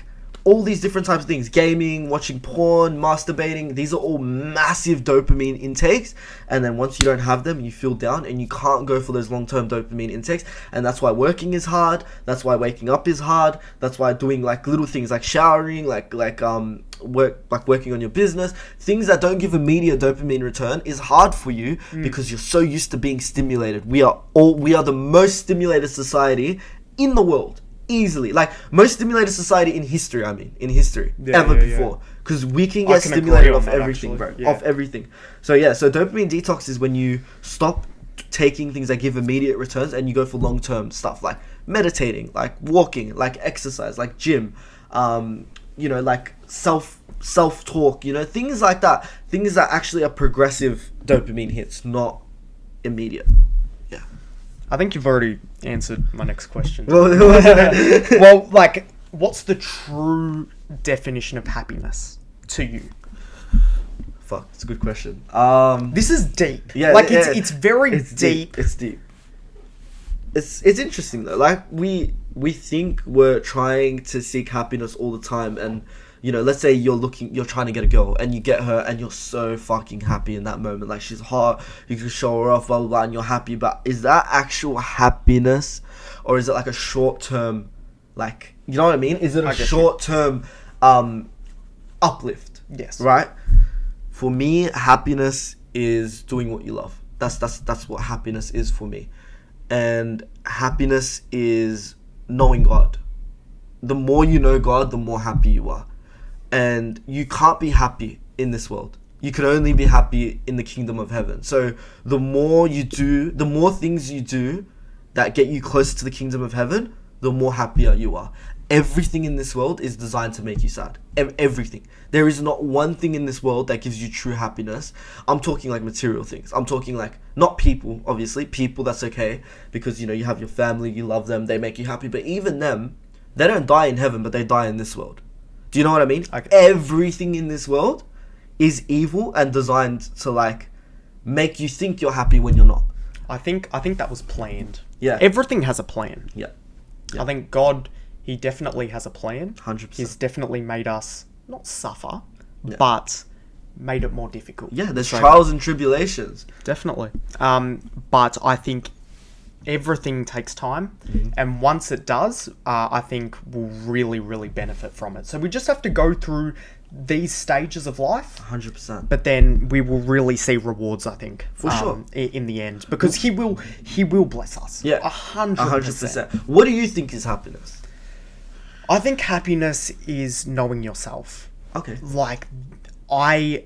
all these different types of things, gaming, watching porn, masturbating, these are all massive dopamine intakes. And then once you don't have them, you feel down and you can't go for those long-term dopamine intakes. And that's why working is hard. That's why waking up is hard. That's why doing like little things like showering, working on your business, things that don't give immediate dopamine return is hard for you because you're so used to being stimulated. We are the most stimulated society in the world. Easily, like most stimulated society in history. Before, because we can get stimulated off everything, bro. Off everything. So dopamine detox is when you stop taking things that give immediate returns and you go for long-term stuff like meditating, like walking, like exercise, like gym, like self-talk, things like that. Things that actually are progressive dopamine hits, not immediate. Yeah. I think you've already answered my next question. Well, Well, like, what's the true definition of happiness to you? fuck, it's a good question. This is deep. Yeah, like yeah, it's very it's deep. It's deep. It's interesting though. Like we think we're trying to seek happiness all the time, and you know, let's say you're trying to get a girl, and you get her, and you're so fucking happy in that moment. Like she's hot, you can show her off, blah blah blah, and you're happy. But is that actual happiness, or is it like a short term, like you know what I mean? Is it a short term uplift? Yes. Right. For me, happiness is doing what you love. That's what happiness is for me. And happiness is knowing God. The more you know God, the more happy you are. And you can't be happy in this world. You can only be happy in the kingdom of heaven. So the more you do, the more things you do that get you closer to the kingdom of heaven, the more happier you are. Everything in this world is designed to make you sad. Everything. There is not one thing in this world that gives you true happiness. I'm talking like material things. I'm talking like, not people, obviously. People, that's okay. Because, you know, you have your family, you love them, they make you happy. But even them, they don't die in heaven, but they die in this world. Do you know what I mean? Okay. Everything in this world is evil and designed to like make you think you're happy when you're not. I think that was planned. Yeah. Everything has a plan. Yeah. I think God, he definitely has a plan. 100%. He's definitely made us not suffer, Yeah. but made it more difficult. Yeah, there's So- trials and tribulations. Definitely. But I think everything takes time, and once it does, I think we'll really, really benefit from it. So we just have to go through these stages of life, 100%. but then we will really see rewards, I think, For sure. in the end, because he will bless us. Yeah. 100%. What do you think is happiness? I think happiness is knowing yourself. Okay. Like, I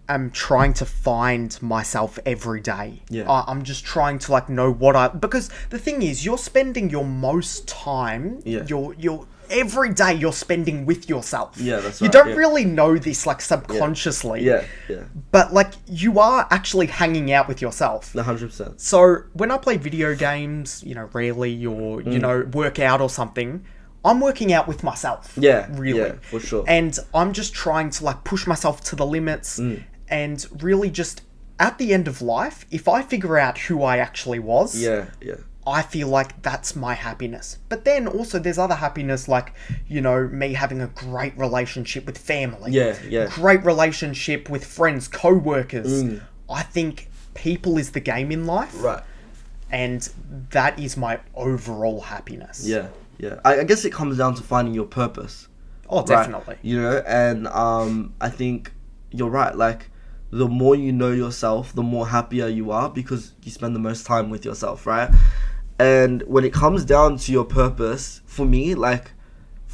am trying to find myself every day. Yeah. I'm just trying to like know because the thing is, you're spending your most time, Yeah. you're every day you're spending with yourself. Yeah, that's You right, don't yeah. really know this like subconsciously. Yeah. But like you are actually hanging out with yourself. 100%. So when I play video games, you know, rarely or, you know, work out or something, I'm working out with myself. Yeah, Really. yeah, for sure. And I'm just trying to like push myself to the limits and really just at the end of life, if I figure out who I actually was, Yeah. I feel like that's my happiness. But then also there's other happiness like, you know, me having a great relationship with family. Yeah. Great relationship with friends, co-workers. I think people is the game in life. Right. And that is my overall happiness. Yeah. I guess it comes down to finding your purpose. Oh, right? definitely. You know, and I think you're right. Like, the more you know yourself, the more happier you are because you spend the most time with yourself, right? And when it comes down to your purpose, for me,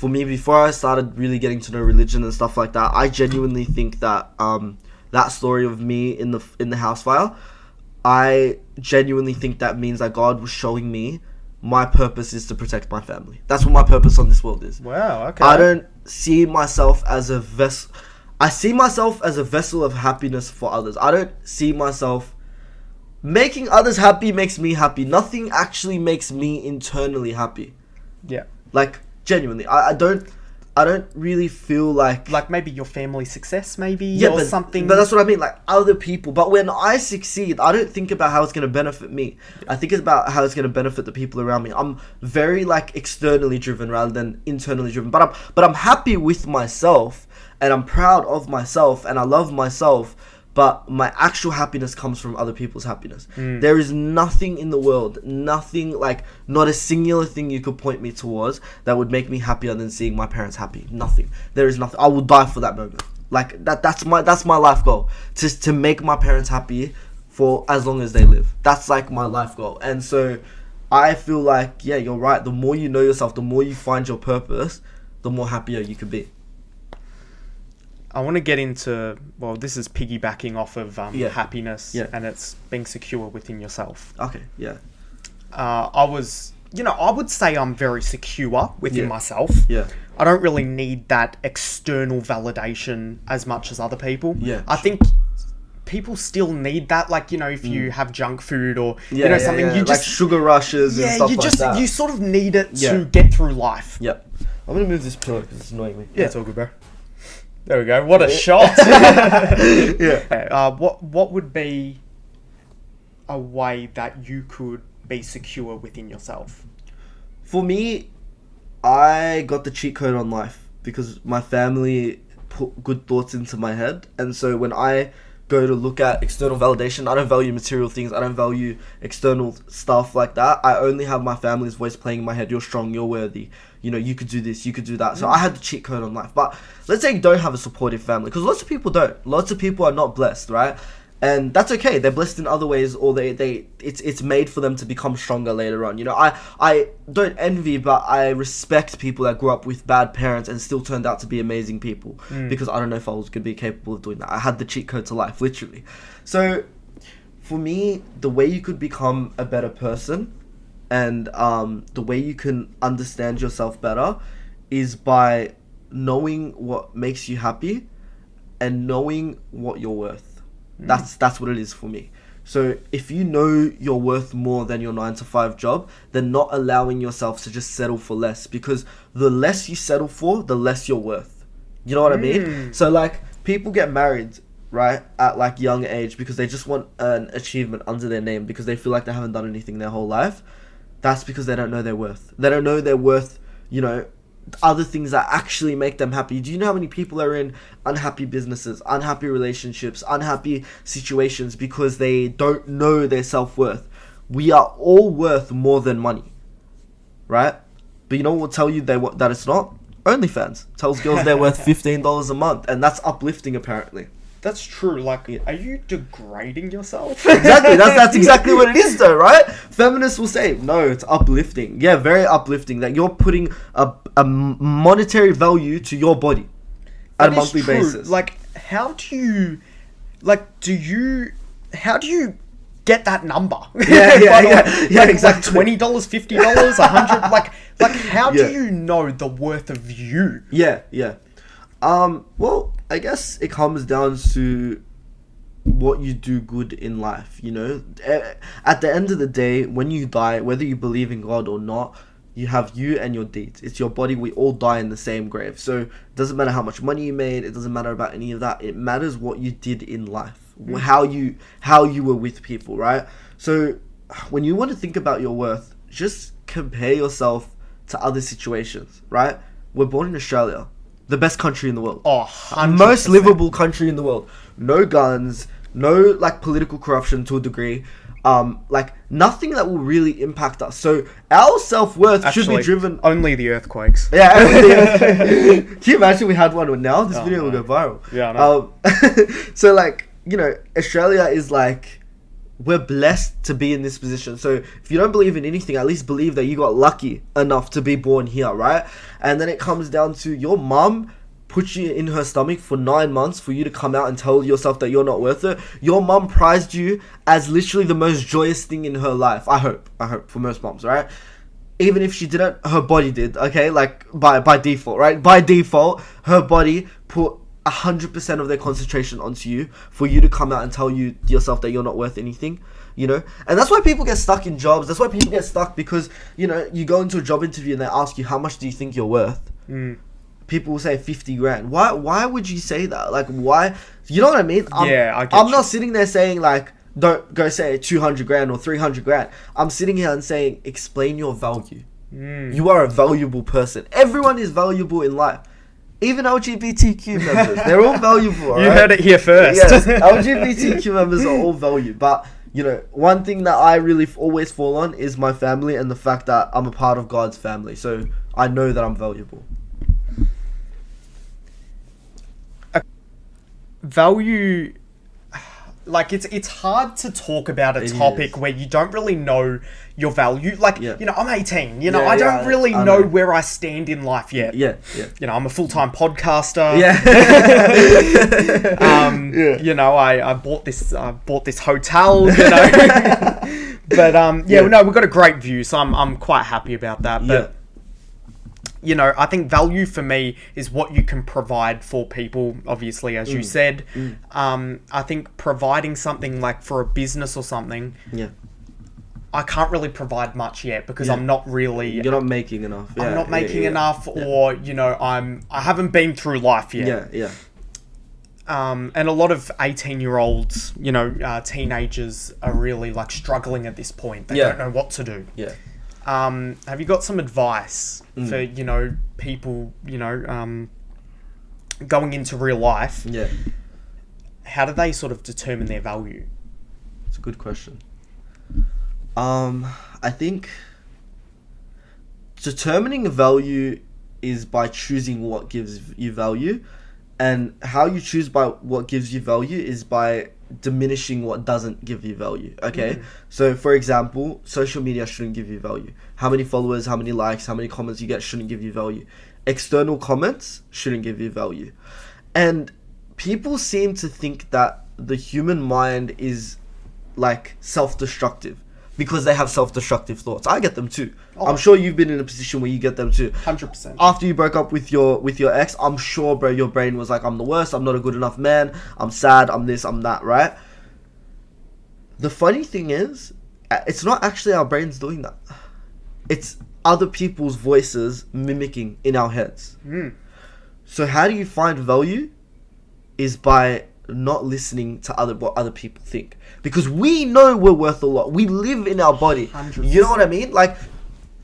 before I started really getting to know religion and stuff like that, I genuinely think that that story of me in the house fire, I genuinely think that means that God was showing me my purpose is to protect my family. That's what my purpose on this world is. Wow, okay. I don't see myself as a vessel. I see myself as a vessel of happiness for others. I don't see myself making others happy makes me happy. Nothing actually makes me internally happy. Yeah. Like, genuinely, I don't really feel like maybe your family success, maybe, yeah, or but, something. But that's what I mean, like other people. But when I succeed, I don't think about how it's going to benefit me. I think it's about how it's going to benefit the people around me. I'm very like externally driven rather than internally driven. But I'm happy with myself, and I'm proud of myself, and I love myself. But my actual happiness comes from other people's happiness. There is nothing in the world, nothing, like, not a singular thing you could point me towards that would make me happier than seeing my parents happy. Nothing. There is nothing. I will die for that moment. Like, that's my life goal. To make my parents happy for as long as they live. That's, like, my life goal. And so, I feel like, yeah, you're right. The more you know yourself, the more you find your purpose, the more happier you could be. I want to get into, well, this is piggybacking off of happiness, and it's being secure within yourself. Okay, yeah. I would say I'm very secure within myself. Yeah. I don't really need that external validation as much as other people. Yeah, I think people still need that. Like, you know, if you have junk food or, Yeah, you know, something, you like just... sugar rushes and stuff you like just, that. you sort of need it Yeah. to get through life. Yep. I'm gonna move this pillow because it's annoying me. Yeah, it's all good, bro. There we go. What a shot. Yeah. What would be a way that you could be secure within yourself? For me, I got the cheat code on life because my family put good thoughts into my head, and so when I go to look at external validation, I don't value material things, I don't value external stuff like that. I only have my family's voice playing in my head. You're strong, you're worthy, you know, you could do this, you could do that. So I had the cheat code on life. But let's say you don't have a supportive family, because lots of people don't. Lots of people are not blessed, right? And that's okay. They're blessed in other ways, or it's made for them to become stronger later on. You know, I don't envy, but I respect people that grew up with bad parents and still turned out to be amazing people. Because I don't know if I was going to be capable of doing that. I had the cheat code to life, literally. So for me, the way you could become a better person and the way you can understand yourself better is by knowing what makes you happy and knowing what you're worth. That's what it is for me. So if you know you're worth more than your 9-to-5 job, then not allowing yourself to just settle for less, because the less you settle for, the less you're worth. You know what I mean? So like people get married, right, at like young age because they just want an achievement under their name because they feel like they haven't done anything their whole life. That's because they don't know their worth. They don't know their worth, you know, other things that actually make them happy. Do you know how many people are in unhappy businesses, unhappy relationships, unhappy situations because they don't know their self-worth? We are all worth more than money, right? But you know what will tell you that it's not? OnlyFans tells girls they're worth $15 a month, and that's uplifting apparently. That's true. Like, are you degrading yourself? Exactly. That's exactly what it is, though, right? Feminists will say, no, it's uplifting. Yeah, very uplifting. That you're putting a monetary value to your body at a monthly basis. Like, how do you get that number? Yeah, exactly. Like $20, $50, $100. Like, how do you know the worth of you? Yeah. Well, I guess it comes down to what you do good in life, you know? At the end of the day, when you die, whether you believe in God or not, you have you and your deeds. It's your body. We all die in the same grave. So it doesn't matter how much money you made. It doesn't matter about any of that. It matters what you did in life, how you were with people, right? So when you want to think about your worth, just compare yourself to other situations, right? We're born in Australia. The best country in the world. Oh, 100%. Most livable country in the world. No guns, no like political corruption to a degree. Like nothing that will really impact us. So our self-worth should be driven. Only the earthquakes. Yeah. Can you imagine we had one now? This video will go viral. Yeah, I know. So like, you know, Australia is like, we're blessed to be in this position. So if you don't believe in anything, at least believe that you got lucky enough to be born here, right? And then it comes down to your mum put you in her stomach for 9 months for you to come out and tell yourself that you're not worth it. Your mum prized you as literally the most joyous thing in her life. I hope for most moms, right? Even if she didn't, her body did, okay? Like by default, right? By default, her body put 100% of their concentration onto you for you to come out and tell yourself that you're not worth anything, you know? And that's why people get stuck in jobs. That's why people get stuck because, you know, you go into a job interview and they ask you, how much do you think you're worth? People will say 50 grand. Why would you say that? Like, why? You know what I mean? I'm not sitting there saying like, don't go say 200 grand or 300 grand. I'm sitting here and saying, explain your value. You are a valuable person. Everyone is valuable in life. Even LGBTQ members, they're all valuable. You heard it here first. Yes, LGBTQ members are all valued. But, you know, one thing that I really always fall on is my family and the fact that I'm a part of God's family. So I know that I'm valuable. Value, like it's hard to talk about a topic where you don't really know your value. Like, you know, I'm 18, you know, I don't really know where I stand in life yet. Yeah. You know, I'm a full-time podcaster. You know, I bought this hotel, you know. But no, we've got a great view, so I'm quite happy about that. But you know, I think value for me is what you can provide for people, obviously, as you said. I think providing something like for a business or something, I can't really provide much yet because I'm not really... You're not making enough. I'm not making enough, or, you know, I haven't been through life yet. And a lot of 18-year-olds, you know, teenagers are really, like, struggling at this point. They don't know what to do. Have you got some advice for, you know, people, you know, going into real life? How do they sort of determine their value? It's a good question. I think determining value is by choosing what gives you value, and how you choose by what gives you value is by diminishing what doesn't give you value. Okay, so for example, social media shouldn't give you value. How many followers, how many likes, how many comments you get shouldn't give you value. External comments shouldn't give you value. And people seem to think that the human mind is like self-destructive because they have self-destructive thoughts. I get them too. I'm sure you've been in a position where you get them too. 100%. After you broke up with your ex, I'm sure, bro, your brain was like, I'm the worst, I'm not a good enough man, I'm sad, I'm this, I'm that, right? The funny thing is, it's not actually our brains doing that. It's other people's voices mimicking in our heads. So how do you find value? Is by not listening to what other people think, because we know we're worth a lot. We live in our body. 100%. You know what I mean? Like,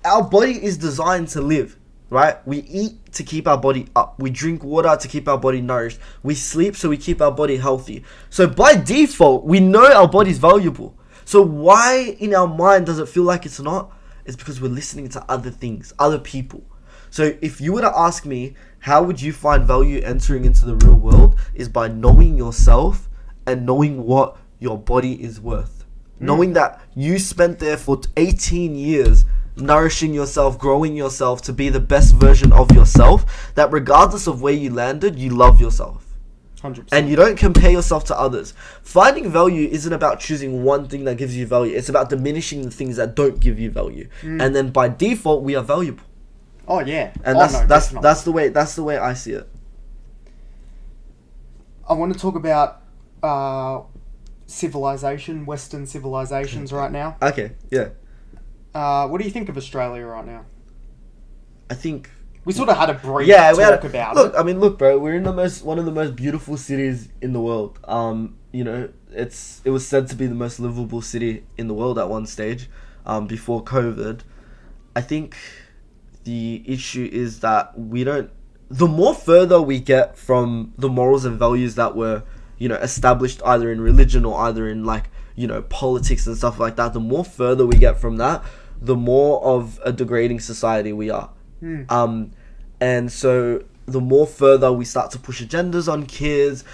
our body is designed to live, right? We eat to keep our body up. We drink water to keep our body nourished. We sleep so we keep our body healthy. So by default, we know our body's valuable. So why in our mind does it feel like it's not? It's because we're listening to other things, other people. So if you were to ask me, how would you find value entering into the real world, is by knowing yourself and knowing what your body is worth. Knowing that you spent there for 18 years nourishing yourself, growing yourself to be the best version of yourself, that regardless of where you landed, you love yourself. 100%. And you don't compare yourself to others. Finding value isn't about choosing one thing that gives you value. It's about diminishing the things that don't give you value. And then by default, we are valuable. Oh yeah, and that's the way I see it. I want to talk about civilization, Western civilizations right now. Okay, yeah. What do you think of Australia right now? I think we sort of had a brief talk about it. I mean, look, bro, we're in one of the most beautiful cities in the world. You know, it was said to be the most livable city in the world at one stage, before COVID. I think the issue is that the more further we get from the morals and values that were, you know, established either in religion or either in, like, you know, politics and stuff like that, the more further we get from that, the more of a degrading society we are. And so the more further we start to push agendas on kids,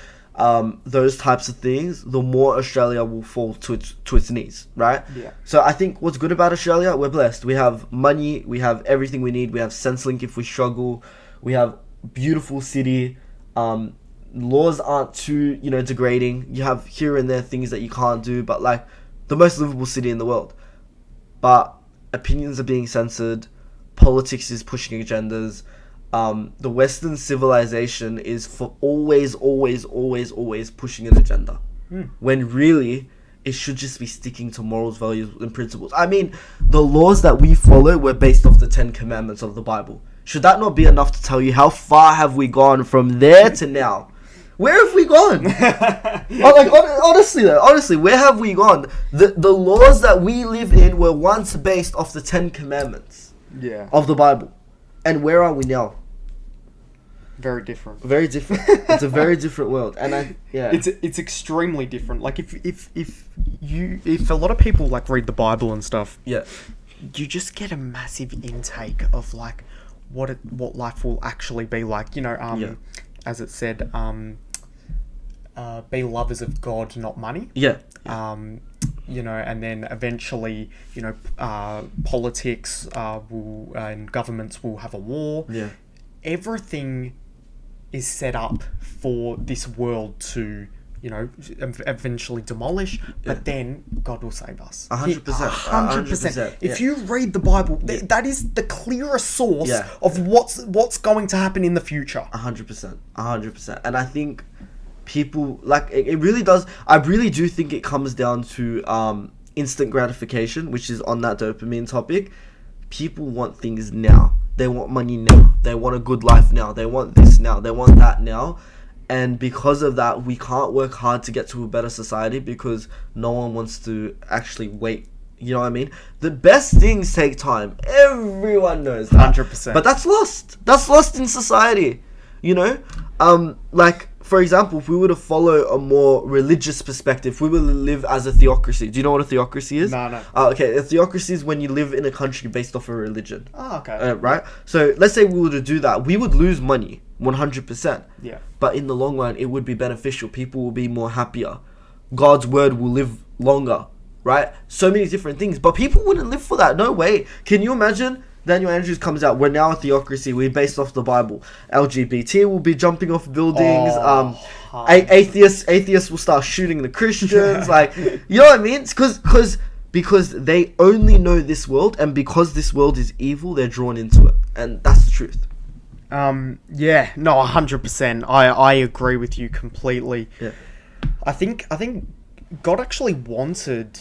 those types of things, the more Australia will fall to its knees, right? Yeah. So I think what's good about Australia, we're blessed. We have money, we have everything we need, we have Centrelink if we struggle, we have beautiful city, laws aren't too, you know, degrading. You have here and there things that you can't do, but like the most livable city in the world. But opinions are being censored, politics is pushing agendas. The Western civilization is for always pushing an agenda. When really, it should just be sticking to morals, values, and principles. I mean, the laws that we follow were based off the 10 Commandments of the Bible. Should that not be enough to tell you how far have we gone from there to now? Where have we gone? Honestly, where have we gone? The laws that we live in were once based off the 10 Commandments of the Bible. And where are we now? Very different. Very different. It's a very different world, and it's extremely different. Like if a lot of people like read the Bible and stuff, you just get a massive intake of like what life will actually be like. You know, as it said, be lovers of God, not money. You know, and then eventually, you know, politics will and governments will have a war. Everything is set up for this world to eventually demolish, but then God will save us. 100%. 100%. If you read the Bible, that is the clearest source of what's going to happen in the future. 100%. And I think people, like, it really does, I really do think it comes down to instant gratification, which is on that dopamine topic. People want things now. They want money now. They want a good life now. They want this now. They want that now. And because of that, we can't work hard to get to a better society because no one wants to actually wait. You know what I mean? The best things take time. Everyone knows that. 100%. But that's lost. That's lost in society. You know? Like, for example, if we were to follow a more religious perspective, if we were to live as a theocracy. Do you know what a theocracy is? No. Okay, a theocracy is when you live in a country based off a religion. Oh, okay. Right? So, let's say we were to do that. We would lose money. 100%. Yeah. But in the long run, it would be beneficial. People will be more happier. God's word will live longer, right? So many different things. But people wouldn't live for that. No way. Can you imagine? Daniel Andrews comes out. We're now a theocracy. We're based off the Bible. LGBT will be jumping off buildings. Atheists will start shooting the Christians. Like, you know what I mean? It's because they only know this world, and because this world is evil, they're drawn into it, and that's the truth. 100%. I agree with you completely. Yeah. I think God actually wanted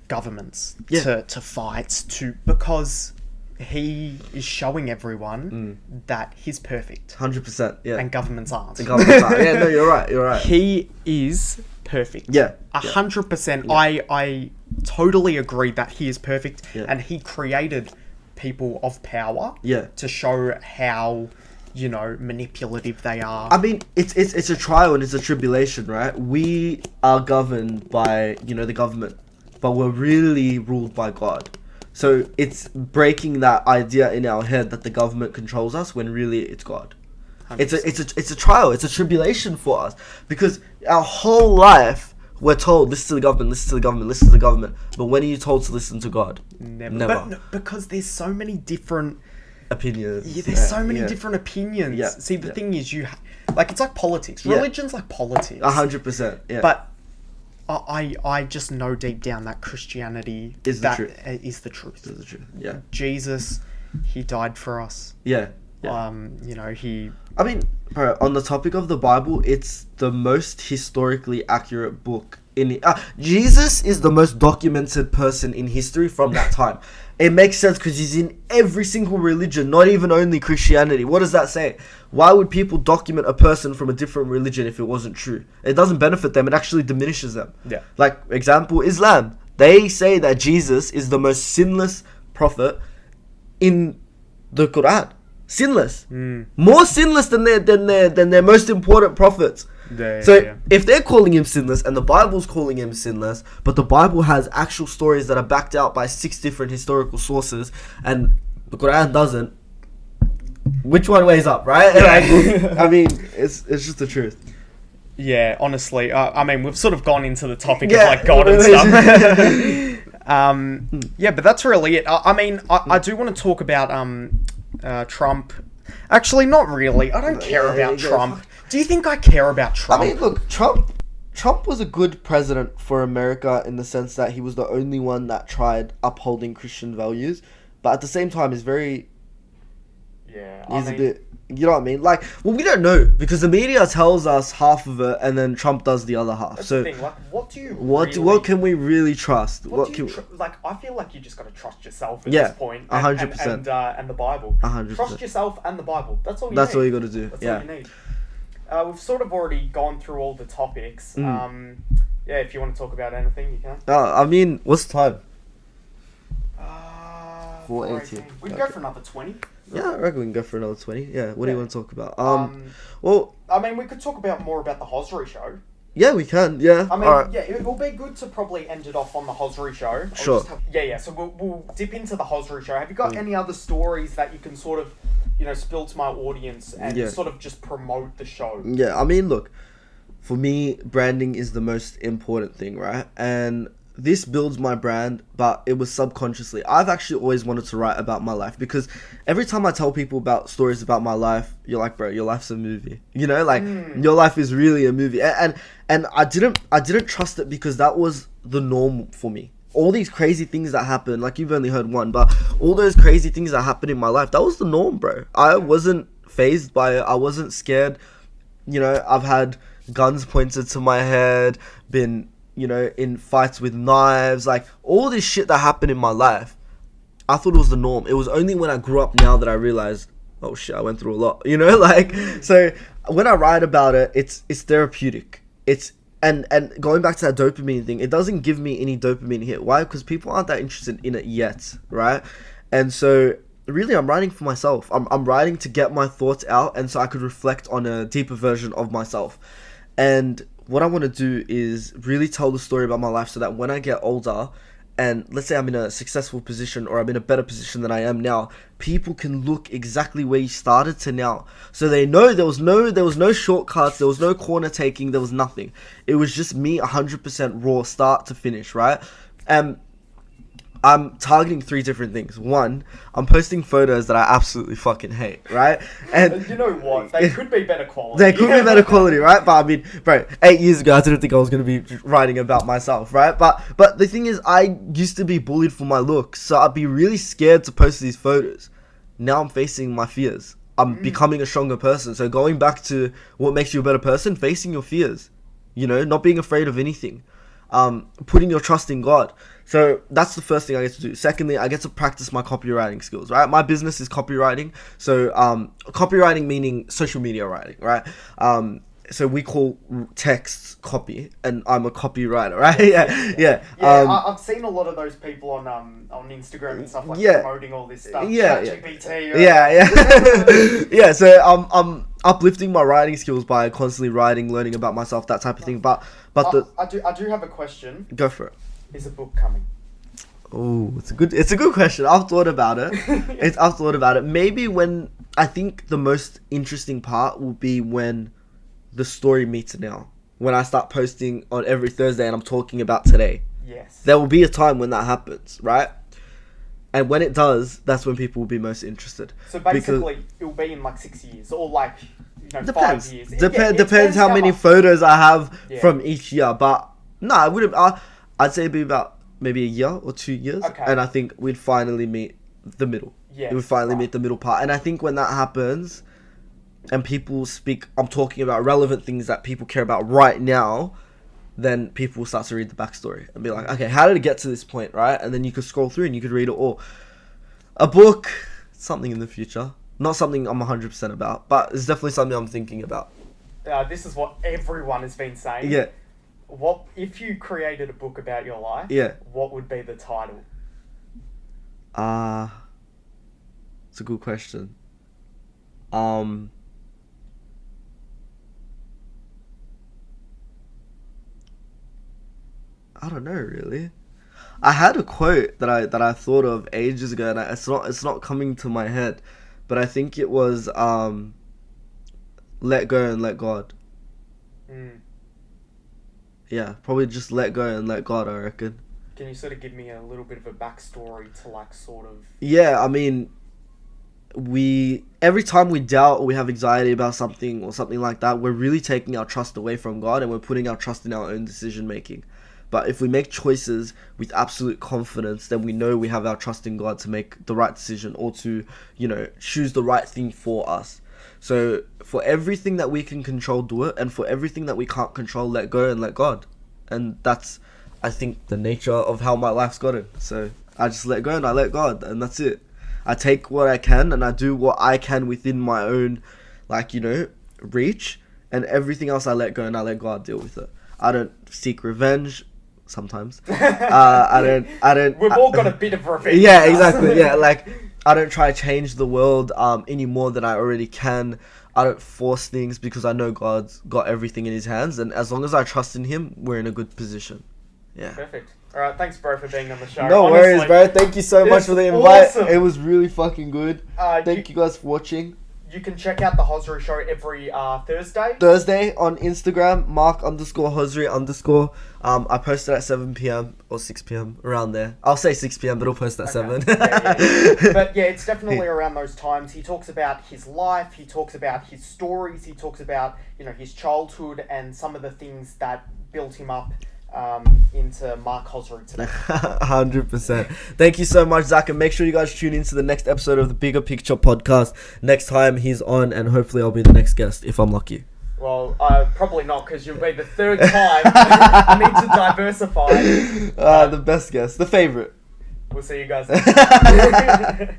governments to fight because he is showing everyone that he's perfect. 100%. Yeah. And governments aren't. Yeah, no, you're right. He is perfect. Yeah. 100%. Yeah. I totally agree that he is perfect, Yeah. and he created people of power Yeah. to show how manipulative they are. I mean, it's a trial and it's a tribulation, right? We are governed by, the government, but we're really ruled by God. So it's breaking that idea in our head that the government controls us when really it's God. 100%. It's a trial, it's a tribulation for us, because our whole life we're told listen to the government, listen to the government, listen to the government. But when are you told to listen to God? Never. But no, because there's so many different opinions. Yeah, there's so many different opinions. Yeah. See, the thing is, it's like politics. Religion's like politics. 100%. Yeah. But I just know deep down that Christianity is the truth. Is the truth. Is the truth. Yeah. Jesus, he died for us. Yeah. He. I mean, bro, on the topic of the Bible, it's the most historically accurate book in. Jesus is the most documented person in history from that time. It makes sense because he's in every single religion, not even only Christianity. What does that say? Why would people document a person from a different religion if it wasn't true? It doesn't benefit them. It actually diminishes them. Yeah. Like, example, Islam. They say that Jesus is the most sinless prophet in the Quran. Sinless. More sinless than their most important prophets. If they're calling him sinless and the Bible's calling him sinless, but the Bible has actual stories that are backed out by 6 different historical sources and the Quran doesn't, which one weighs up, right? I mean, it's just the truth. Yeah, honestly, I mean, we've sort of gone into the topic of like God and stuff. Yeah, but that's really it. I mean, I do want to talk about Trump. Actually, not really. I don't care about Trump. Do you think I care about Trump? I mean, look, Trump was a good president for America in the sense that he was the only one that tried upholding Christian values, but at the same time, he's very. Yeah, he's a bit. You know what I mean? Like, well, we don't know because the media tells us half of it, and then Trump does the other half. That's so, the thing. Like, what do you? What can we really trust? Like, I feel like you just got to trust yourself at this point. 100%. And the Bible. 100%. Trust yourself and the Bible. That's all you need. That's all you got to do. That's all you need. We've sort of already gone through all the topics. Yeah, if you want to talk about anything, you can. I mean, what's the time? 4:18. We can go for another 20. Yeah, I reckon we can go for another 20. Yeah, what do you want to talk about? Well, I mean, we could talk more about the Hozri Show. Yeah, we can. Yeah. I mean, yeah, it will be good to probably end it off on the Hozri Show. Sure. So we'll dip into the Hozri Show. Have you got any other stories that you can sort of, spill to my audience and sort of just promote the show? Yeah, I mean, look, for me, branding is the most important thing, right? And this builds my brand, but it was subconsciously. I've actually always wanted to write about my life, because every time I tell people about stories about my life, you're like, bro, your life's a movie. You know, like your life is really a movie. And I didn't trust it, because that was the norm for me. All these crazy things that happen, like you've only heard one, but all those crazy things that happened in my life, that was the norm, bro. I wasn't fazed by it. I wasn't scared. You know, I've had guns pointed to my head, been, you know, in fights with knives, like all this shit that happened in my life. I thought it was the norm. It was only when I grew up now that I realized, oh shit, I went through a lot, you know, like, so when I write about it, it's therapeutic. It's, and going back to that dopamine thing, it doesn't give me any dopamine hit. Why? Because people aren't that interested in it yet, right? And so really, I'm writing for myself. I'm writing to get my thoughts out, and so I could reflect on a deeper version of myself. And what I want to do is really tell the story about my life, so that when I get older, and let's say I'm in a successful position, or I'm in a better position than I am now, people can look exactly where you started to now. So they know there was no shortcuts, there was no corner taking, there was nothing. It was just me 100% raw, start to finish, right? And I'm targeting 3 different things. 1, I'm posting photos that I absolutely fucking hate, right? And you know what? They could be better quality. They could be better quality, right? But I mean, bro, 8 years ago, I didn't think I was going to be writing about myself, right? But the thing is, I used to be bullied for my looks, so I'd be really scared to post these photos. Now I'm facing my fears. I'm becoming a stronger person. So going back to what makes you a better person, facing your fears, you know, not being afraid of anything, putting your trust in God. So that's the first thing I get to do. Secondly, I get to practice my copywriting skills, right? My business is copywriting. So copywriting meaning social media writing, right? So we call texts copy, and I'm a copywriter, right? Yeah. I've seen a lot of those people on Instagram and stuff, like promoting all this stuff. ChatGPT. Yeah. So I'm uplifting my writing skills by constantly writing, learning about myself, that type of thing. But I do have a question. Go for it. Is a book coming? Oh, it's a good question. I've thought about it. I've thought about it. Maybe when, I think the most interesting part will be when the story meets now. When I start posting on every Thursday and I'm talking about today. Yes. There will be a time when that happens, right? And when it does, that's when people will be most interested. So basically, it'll be in like 6 years, or like, you know, depends. 5 years. Depends how many photos I have from each year. But no, I wouldn't. I'd say it'd be about maybe a year or 2 years. Okay. And I think we'd finally meet the middle. Yes, we'd finally meet the middle part. And I think when that happens, and people speak, I'm talking about relevant things that people care about right now, then people will start to read the backstory and be like, okay, how did it get to this point, right? And then you could scroll through and you could read it all. A book, something in the future. Not something I'm 100% about, but it's definitely something I'm thinking about. This is what everyone has been saying. Yeah. What if you created a book about your life? Yeah. What would be the title? It's a good question. I don't know, really. I had a quote that I thought of ages ago, and it's not coming to my head, but I think it was let go and let God. Yeah, probably just let go and let God, I reckon. Can you sort of give me a little bit of a backstory to, like, sort of... Yeah, I mean, every time we doubt or we have anxiety about something or something like that, we're really taking our trust away from God, and we're putting our trust in our own decision making. But if we make choices with absolute confidence, then we know we have our trust in God to make the right decision, or to, you know, choose the right thing for us. So for everything that we can control, do it. And for everything that we can't control, let go and let God. And that's, I think, the nature of how my life's gotten. So I just let go and I let God, and that's it. I take what I can and I do what I can within my own, like, you know, reach. And everything else I let go and I let God deal with it. I don't seek revenge. Sometimes. I don't. We've all got a bit of revenge. Yeah, exactly. Yeah, like, I don't try to change the world any more than I already can. I don't force things, because I know God's got everything in His hands, and as long as I trust in Him, we're in a good position. Yeah. Perfect. All right, thanks, bro, for being on the show. No worries, bro. Thank you so much for the invite. Awesome. It was really fucking good. Thank you guys for watching. you can check out the Hozri Show every Thursday. Thursday on Instagram, Mark_Hozri_. I post it at 7 p.m. or 6 p.m. around there. I'll say 6 p.m. but I'll post at 7. But yeah, it's definitely around those times. He talks about his life, he talks about his stories, he talks about, his childhood and some of the things that built him up into Mark Hozri today. 100%. Thank you so much, Zach, and make sure you guys tune into the next episode of the Bigger Picture podcast. Next time he's on, and hopefully I'll be the next guest if I'm lucky. Well, probably not, because you'll be the third time. I need to diversify. The best guest, the favorite. We'll see you guys next time.